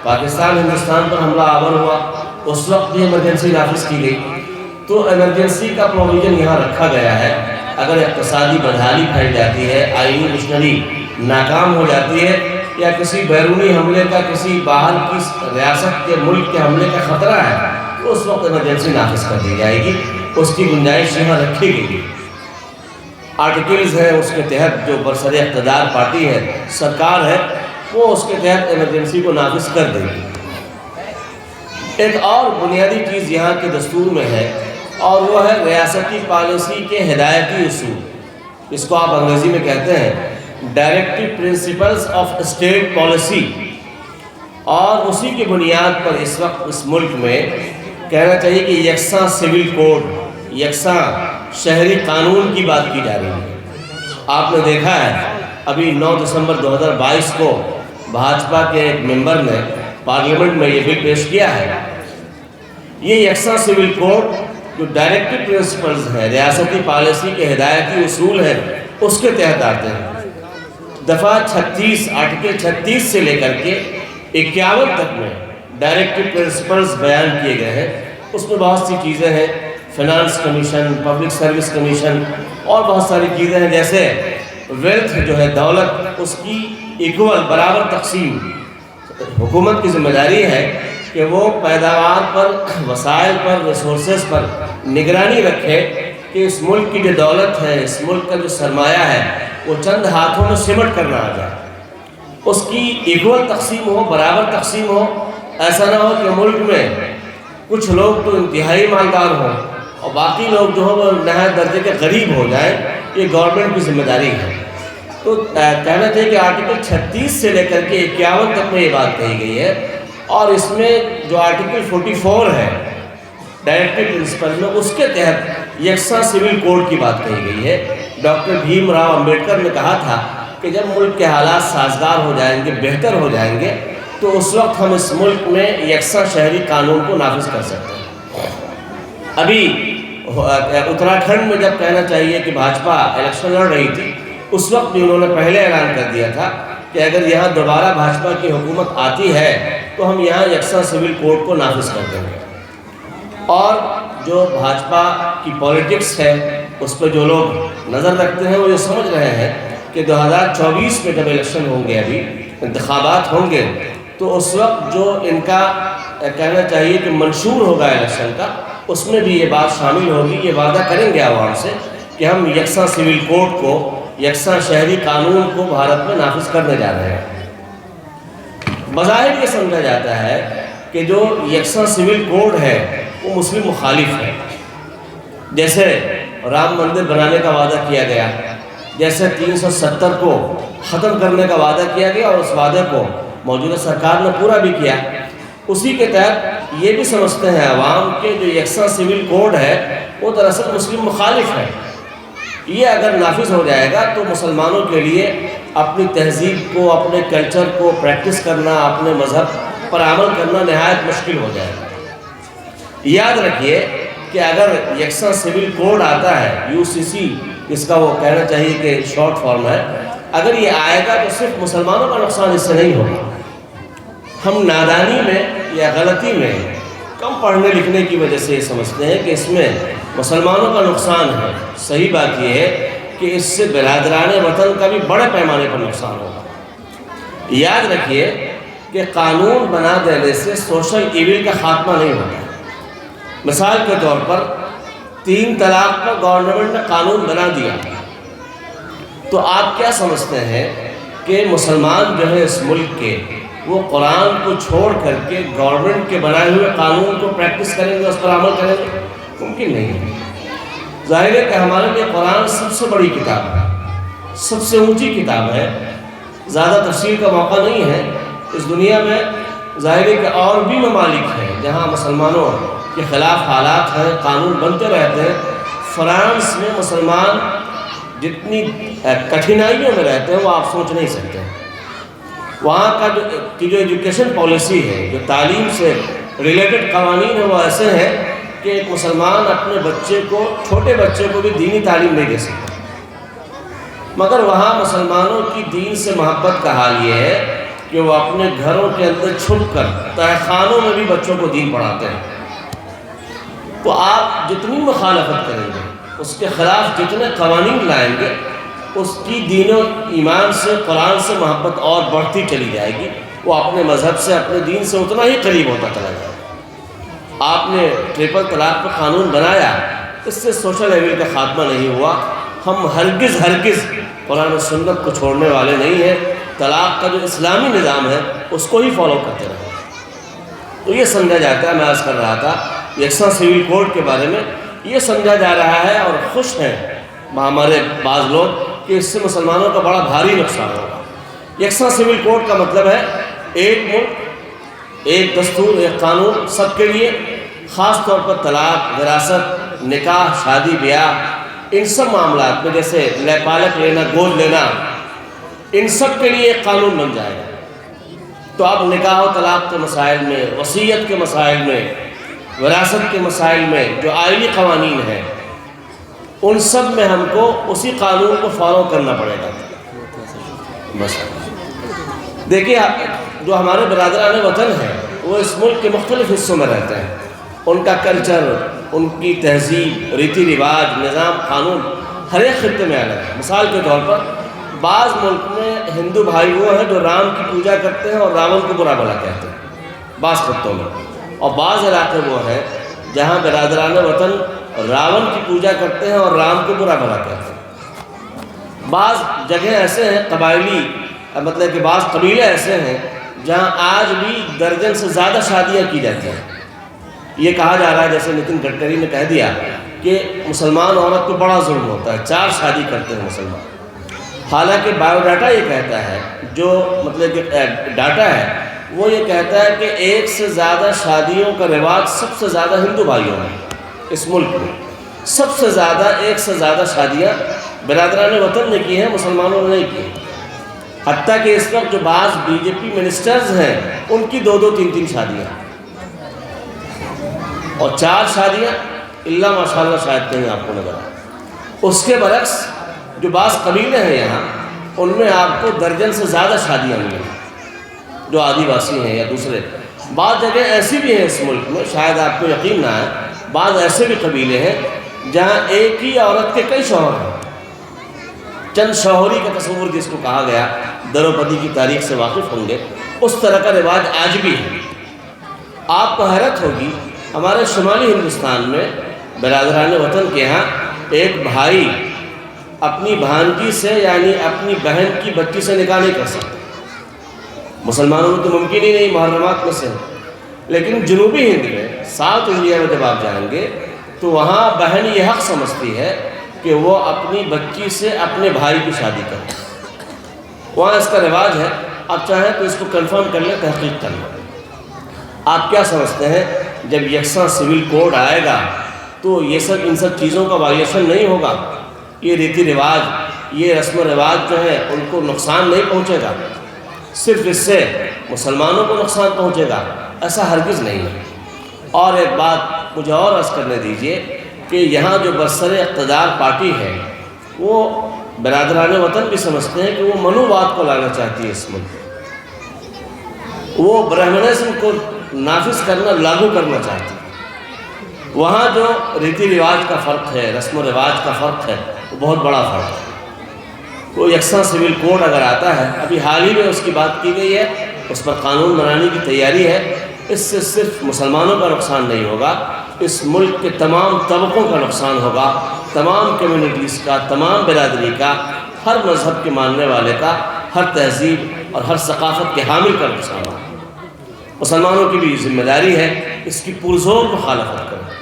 پاکستان ہندوستان پر حملہ آور ہوا، اس وقت بھی ایمرجنسی نافذ کی گئی۔ تو ایمرجنسی کا پروویژن یہاں رکھا گیا ہے، اگر اقتصادی بدحالی پھیل جاتی ہے، آئینی مشنری ناکام ہو جاتی ہے، یا کسی بیرونی حملے کا، کسی باہر کی ریاست کے ملک کے حملے کا خطرہ ہے، تو اس وقت ایمرجنسی نافذ کر دی جائے گی، اس کی گنجائش یہاں رکھی گئی۔ آرٹیکلز ہیں اس کے تحت، جو برسر اقتدار پارٹی ہے، سرکار ہے، وہ اس کے تحت ایمرجنسی کو نافذ کر دے گی۔ ایک اور بنیادی چیز یہاں کے دستور میں ہے، اور وہ ہے ریاستی پالیسی کے ہدایتی اصول، اس کو آپ انگریزی میں کہتے ہیں directive principles of state policy, اور اسی کی بنیاد پر اس وقت اس ملک میں کہنا چاہیے کہ یکساں سول کوڈ، یکساں شہری قانون کی بات کی جا رہی ہے۔ آپ نے دیکھا ہے ابھی 9 دسمبر 2022 کو بھاجپا کے ایک ممبر نے پارلیمنٹ میں یہ بل پیش کیا ہے۔ یہ یکساں سول کوڈ جو ڈائریکٹو پرنسپلز ہیں، ریاستی پالیسی کے ہدایتی اصول ہیں، اس کے تحت آتے ہیں۔ دفعہ 36، آرٹیکل 36 سے لے کر کے 51 تک میں ڈائریکٹو پرنسپلز بیان کیے گئے ہیں۔ اس میں بہت سی چیزیں ہیں، finance commission, public service commission, اور بہت ساری چیزیں ہیں، جیسے ویلتھ جو ہے، دولت، اس کی ایکول برابر تقسیم۔ حکومت کی ذمہ داری ہے کہ وہ پیداوار پر، وسائل پر، ریسورسز پر نگرانی رکھے کہ اس ملک کی جو دولت ہے، اس ملک کا جو سرمایہ ہے، وہ چند ہاتھوں میں سمٹ کر نہ آ جائے، اس کی ایکول تقسیم ہو، برابر تقسیم ہو۔ ایسا نہ ہو کہ ملک میں کچھ لوگ تو انتہائی مالدار ہوں اور باقی لوگ جو ہوں وہ نہایت درجے کے غریب ہو جائیں۔ یہ گورنمنٹ کی ذمہ داری ہے۔ تو کہنا چاہیے کہ آرٹیکل 36 سے لے کر کے 51 تک میں یہ بات کہی گئی ہے، اور اس میں جو آرٹیکل 44 ہے ڈائریکٹو پرنسپل میں، اس کے تحت یکساں سول کوڈ کی بات کہی گئی ہے۔ ڈاکٹر بھیم راؤ امبیڈکر نے کہا تھا کہ جب ملک کے حالات سازگار ہو جائیں گے، بہتر ہو جائیں گے، تو اس وقت ہم اس ملک میں یکساں شہری قانون کو نافذ کر سکتے ہیں۔ ابھی اتراکھنڈ میں جب کہنا چاہیے کہ بھاجپا الیکشن لڑ رہی تھی، اس وقت بھی انہوں نے پہلے اعلان کر دیا تھا کہ اگر یہاں دوبارہ بھاجپا کی حکومت آتی ہے تو ہم یہاں یکساں سول کوڈ کو نافذ کر دیں گے۔ اور جو بھاجپا کی پولیٹکس ہے، اس پہ جو لوگ نظر رکھتے ہیں وہ یہ سمجھ رہے ہیں کہ 2024 میں جب الیکشن ہوں گے، ابھی انتخابات ہوں گے، تو اس وقت جو ان کا کہنا چاہیے کہ منشور ہوگا الیکشن کا، اس میں بھی یہ بات شامل ہوگی، یہ وعدہ کریں گے عوام سے کہ ہم یکساں سول کوڈ کو، یکساں شہری قانون کو بھارت میں نافذ کرنے جا رہے ہیں۔ بظاہر یہ سمجھا جاتا ہے کہ جو یکساں سول کوڈ ہے وہ مسلم مخالف ہے، جیسے رام مندر بنانے کا وعدہ کیا گیا، جیسے 370 کو ختم کرنے کا وعدہ کیا گیا اور اس وعدے کو موجودہ سرکار نے پورا بھی کیا، اسی کے تحت یہ بھی سمجھتے ہیں عوام کے جو یکساں سول کوڈ ہے وہ دراصل مسلم مخالف ہے۔ یہ اگر نافذ ہو جائے گا تو مسلمانوں کے لیے اپنی تہذیب کو، اپنے کلچر کو پریکٹس کرنا، اپنے مذہب پر عمل کرنا نہایت مشکل ہو جائے گا۔ یاد رکھیے کہ اگر یکساں سول کوڈ آتا ہے، UCC اس کا وہ کہنا چاہیے کہ شارٹ فارم ہے، اگر یہ آئے گا تو صرف مسلمانوں کا نقصان اس سے نہیں ہوگا۔ ہم نادانی میں یا غلطی میں کم پڑھنے لکھنے کی وجہ سے یہ سمجھتے ہیں کہ اس میں مسلمانوں کا نقصان ہے۔ صحیح بات یہ ہے کہ اس سے برادران وطن کا بھی بڑے پیمانے پر نقصان ہوگا۔ یاد رکھیے کہ قانون بنا دینے سے سوشل ایول کا خاتمہ نہیں ہوتا۔ مثال کے طور پر 3 طلاق پر گورنمنٹ نے قانون بنا دیا، تو آپ کیا سمجھتے ہیں کہ مسلمان جو ہے اس ملک کے وہ قرآن کو چھوڑ کر کے گورنمنٹ کے بنائے ہوئے قانون کو پریکٹس کریں گے، اس پر عمل کریں گے؟ ممکن نہیں ہے۔ ظاہر ہے کہ ہمارے لیے قرآن سب سے بڑی کتاب ہے، سب سے اونچی کتاب ہے، زیادہ تفصیل کا موقع نہیں ہے۔ اس دنیا میں ظاہر ہے کہ اور بھی ممالک ہیں جہاں مسلمانوں کے خلاف حالات ہیں، قانون بنتے رہتے ہیں۔ فرانس میں مسلمان جتنی کٹھنائیوں میں رہتے ہیں وہ آپ سوچ نہیں سکتے۔ وہاں کا جو ایجوکیشن پالیسی ہے، جو تعلیم سے ریلیٹڈ قوانین ہیں، وہ ایسے ہیں کہ ایک مسلمان اپنے بچے کو، چھوٹے بچے کو بھی دینی تعلیم نہیں دے سکتا۔ مگر وہاں مسلمانوں کی دین سے محبت کا حال یہ ہے کہ وہ اپنے گھروں کے اندر چھپ کر تہہ خانوں میں بھی بچوں کو دین پڑھاتے ہیں۔ تو آپ جتنی مخالفت کریں گے، اس کے خلاف جتنے قوانین لائیں گے، اس کی دین و ایمان سے، قرآن سے محبت اور بڑھتی چلی جائے گی۔ وہ اپنے مذہب سے، اپنے دین سے اتنا ہی قریب ہوتا چلا جائے گا۔ آپ نے ٹرپل طلاق پر قانون بنایا، اس سے سوشل ایول کا خاتمہ نہیں ہوا۔ ہم ہرگز قرآن و سنت کو چھوڑنے والے نہیں ہیں۔ طلاق کا جو اسلامی نظام ہے اس کو ہی فالو کرتے رہے۔ تو یہ سمجھا جاتا ہے، میں عرض کر رہا تھا یکساں سول کوڈ کے بارے میں، یہ سمجھا جا رہا ہے اور خوش ہیں ہمارے بعض لوگ کہ اس سے مسلمانوں کا بڑا بھاری نقصان ہوگا۔ یکساں سول کوڈ کا مطلب ہے ایک ملک، ایک دستور، ایک قانون سب کے لیے، خاص طور پر طلاق، وراثت، نکاح، شادی بیاہ، ان سب معاملات میں، جیسے پالک لینا، گود لینا، ان سب کے لیے ایک قانون بن جائے گا۔ تو اب نکاح و طلاق کے مسائل میں، وصیت کے مسائل میں، وراثت کے مسائل میں جو آئینی قوانین ہیں، ان سب میں ہم کو اسی قانون کو فالو کرنا پڑے گا۔ بس دیکھیے، جو ہمارے برادران وطن ہیں وہ اس ملک کے مختلف حصوں میں رہتے ہیں، ان کا کلچر، ان کی تہذیب، ریتی رواج، نظام، قانون ہر ایک خطے میں الگ ہے۔ مثال کے طور پر بعض ملک میں ہندو بھائی وہ ہیں جو رام کی پوجا کرتے ہیں اور راون کو برا بھلا کہتے ہیں، بعض خطوں میں، اور بعض علاقے وہ ہیں جہاں برادران وطن راون کی پوجا کرتے ہیں اور رام کو برا بھلا کہتے ہیں۔ بعض جگہیں ایسے ہیں قبائلی، مطلب کہ بعض قبیلے ایسے ہیں جہاں آج بھی درجن سے زیادہ شادیاں کی جاتی ہیں۔ یہ کہا جا رہا ہے، جیسے نتن گڈکری نے کہہ دیا، کہ مسلمان عورت کو بڑا ظلم ہوتا ہے، 4 شادی کرتے ہیں مسلمان۔ حالانکہ بایو ڈاٹا یہ کہتا ہے، جو مطلب کہ ڈاٹا ہے وہ یہ کہتا ہے کہ 1 سے زیادہ شادیوں کا رواج سب سے زیادہ ہندو بھائیوں میں، اس ملک میں سب سے زیادہ 1 سے زیادہ شادیاں برادران وطن نے کی ہیں، مسلمانوں نے نہیں کی۔ حتیٰ کہ اس وقت جو بعض BJP منسٹرز ہیں ان کی 2-2, 3-3 شادیاں، اور 4 شادیاں اللہ ماشاءاللہ شاید کہیں آپ کو نظر آئے۔ اس کے برعکس جو بعض قبیلے ہیں یہاں، ان میں آپ کو درجن سے زیادہ شادیاں ملیں، جو آدیواسی ہیں یا دوسرے۔ بعض جگہ ایسی بھی ہیں اس ملک میں، شاید آپ کو یقین نہ آئے، بعض ایسے بھی قبیلے ہیں جہاں ایک ہی عورت کے کئی شوہر ہیں۔ چند شوہری کا تصور جس کو کہا گیا، دروپدی کی تاریخ سے واقف ہوں گے، اس طرح کا رواج آج بھی ہے۔ آپ کو حیرت ہوگی، ہمارے شمالی ہندوستان میں برادران وطن کے ہاں ایک بھائی اپنی بھانجی سے، یعنی اپنی بہن کی بچی سے نکاح نہیں کر سکتے۔ مسلمانوں میں تو ممکن ہی نہیں، محرمات میں سے، لیکن جنوبی ہند میں، ساؤتھ انڈیا میں جب آپ جائیں گے تو وہاں بہن یہ حق سمجھتی ہے کہ وہ اپنی بچی سے اپنے بھائی کی شادی کرے. وہاں اس کا رواج ہے. آپ چاہیں تو اس کو کنفرم کر لیں, تحقیق کر لیں. آپ کیا سمجھتے ہیں جب یکساں سول کوڈ آئے گا تو یہ سب ان سب چیزوں کا وائلیشن نہیں ہوگا؟ یہ ریتی رواج, یہ رسم و رواج جو ہے ان کو نقصان نہیں پہنچے گا؟ صرف اس سے مسلمانوں کو نقصان پہنچے گا؟ ایسا ہرگز نہیں ہے. اور ایک بات مجھے اور عرض کرنے دیجئے کہ یہاں جو برسر اقتدار پارٹی ہے وہ برادران وطن بھی سمجھتے ہیں کہ وہ منوواد کو لانا چاہتی ہے اس ملک میں. وہ برہمنزم کو نافذ کرنا, لاگو کرنا چاہتی ہے. وہاں جو ریتی رواج کا فرق ہے, رسم و رواج کا فرق ہے, وہ بہت بڑا فرق ہے. وہ یکساں سول کوڈ اگر آتا ہے, ابھی حال ہی میں اس کی بات کی گئی ہے, اس پر قانون بنانے کی تیاری ہے, اس سے صرف مسلمانوں کا نقصان نہیں ہوگا, اس ملک کے تمام طبقوں کا نقصان ہوگا, تمام کمیونٹیز کا, تمام برادری کا, ہر مذہب کے ماننے والے کا, ہر تہذیب اور ہر ثقافت کے حامل کا نقصان ہوگا. مسلمانوں کی بھی ذمہ داری ہے اس کی پرزور مخالفت کریں.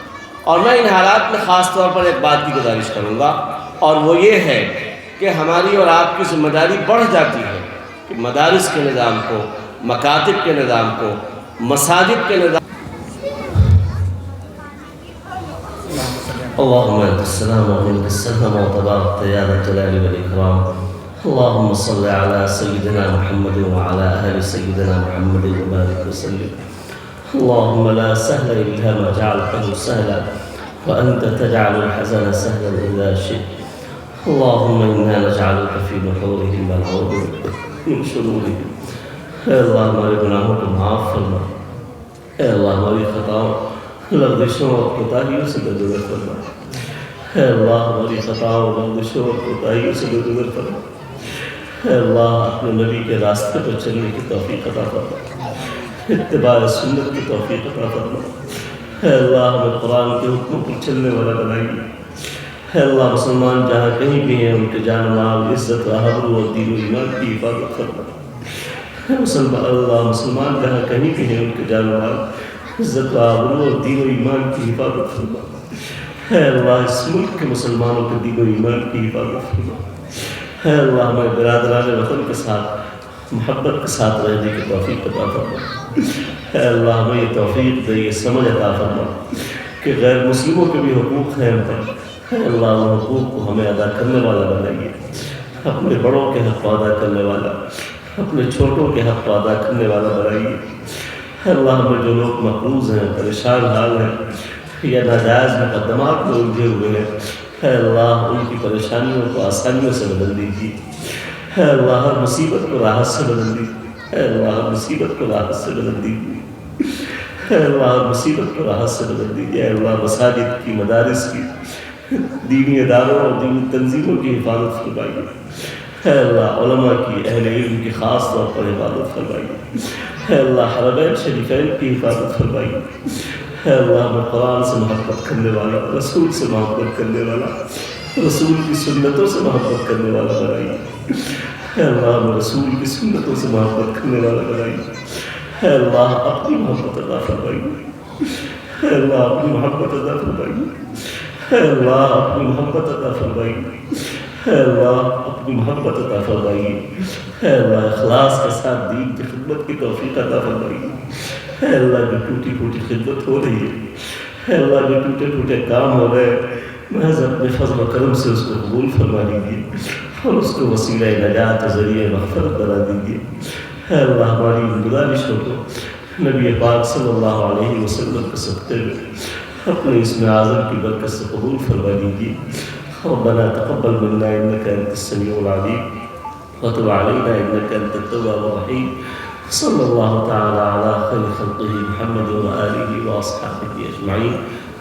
اور میں ان حالات میں خاص طور پر ایک بات کی گزارش کروں گا, اور وہ یہ ہے کہ ہماری اور آپ کی ذمہ داری بڑھ جاتی ہے کہ مدارس کے نظام کو, مکاتب کے نظام کو, مساجد کے نظام. اللہم انت السلام و منک السلام و تبارک یا ذا الجلال والاکرام. اللہم صل علی سیدنا محمد وعلی آل سیدنا محمد وبارک وسلم. اللہم لا سهل الا ما جعلته سهلا وانت تجعل الحزن سهلا اذا شئت. اللہم انا نجعلک فی نحورهم ونعوذ من شرورهم. اے اللہ ہمارے گناہوں کو معاف فرما, اے اللہ ہماری خطاؤں لغزشوں اور کوتاہیوں سے درگزر فرما, اے اللہ ہماری خطاؤں لغزشوں اور کوتاہیوں سے درگزر فرما, اے اللہ اپنے نبی کے راستے پر چلنے کی توفیق عطا فرما, اتباع سنت کی توفیق عطا فرما. اے اللہ ہمیں قرآن کے حکموں پر چلنے والا بنائیے. اے اللہ مسلمان جہاں کہیں بھی ہیں ان کے جان و مال, عزت و آبرو اور دین و ایمان کی حفاظت فرما. اللہ مسلمان جہاں کہیں بھی ہیں ان کے جان و مال, عزت و آبرو اور دین و ایمان کی حفاظت فرما. اے اللہ اس ملک کے مسلمانوں کے دین و ایمان کی حفاظت فرما. اے اللہ ہمیں برادران وطن کے ساتھ محبت کے ساتھ رہنے کی توفیق عطا فرما. اے اللہ ہمیں یہ توفیق دے, یہ سمجھ عطا فرما کہ غیر مسلموں کے بھی حقوق ہیں ہم پر. اے اللہ ان حقوق کو ہمیں ادا کرنے والا بنائیے, اپنے بڑوں کے حق کو ادا کرنے والا, اپنے چھوٹوں کے حق کو ادا کرنے والا بنائیے. اے اللہ ہمیں جو لوگ مقروض ہیں, پریشان حال ہیں یا ناجائز مقدمات میں الجھے ہوئے ہیں, اے اللہ ان کی پریشانیوں کو آسانیوں سے بدل دیجیے. اے اللہ ہر مصیبت کو راحت سے بدل دیجیے. اے اللہ ہر مصیبت کو راحت سے بدل دیجیے. اے اللہ ہر مصیبت کو راحت سے بدل دیجیے. اے اللہ مساجد کی, مدارس کی, دینی اداروں اور دینی تنظیموں کی حفاظت فرمائیے. اے اللہ علماء کی, اہل علم کی خاص طور پر حفاظت فرمائیے. اے اللہ حرمین شریفین کی حفاظت فرمائیے. اے اللہ ہمیں قرآن سے محبت کرنے والا, رسول سے محبت کرنے والا, رسول کی سنتوں سے محبت کرنے والا بنائیے. اے اللہ ہمیں رسول کی سنتوں سے محبت کرنے والا بنائیے. اے اللہ اپنی محبت عطا فرمائیے. اے اللہ اپنی محبت عطا فرمائیے. اے اللہ اپنی محبت عطا فرمائیے. اے اللہ اپنی محبت عطا فرمائیے. اے اللہ اخلاص کے ساتھ دین کی خدمت کی توفیق عطا فرمائیے. اے اللہ جو ٹوٹی پھوٹی خدمت ہو رہی ہے, اے اللہ جو ٹوٹے پھوٹے کام ہو رہے ہیں, محض اپنے فضل و کرم سے اس کو قبول فرما دیجیے اور اس کو وسیلہ نجات و ذریعہ مغفرت بنا دیجیے. اے اللہ ہماری گزارشوں کو نبی پاک صلی اللہ علیہ وسلم کے صدقے میں اپنے اسم اعظم کی برکت سے قبول فرما دیجیے. ربنا تقبل منا انك انت السميع العليم وتب علينا انك انت التواب الرحيم. صلى الله تعالى على خير خلقه محمد وآله وأصحابه أجمعين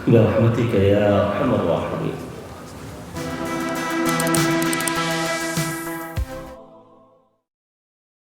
برحمتك يا أرحم الراحمين.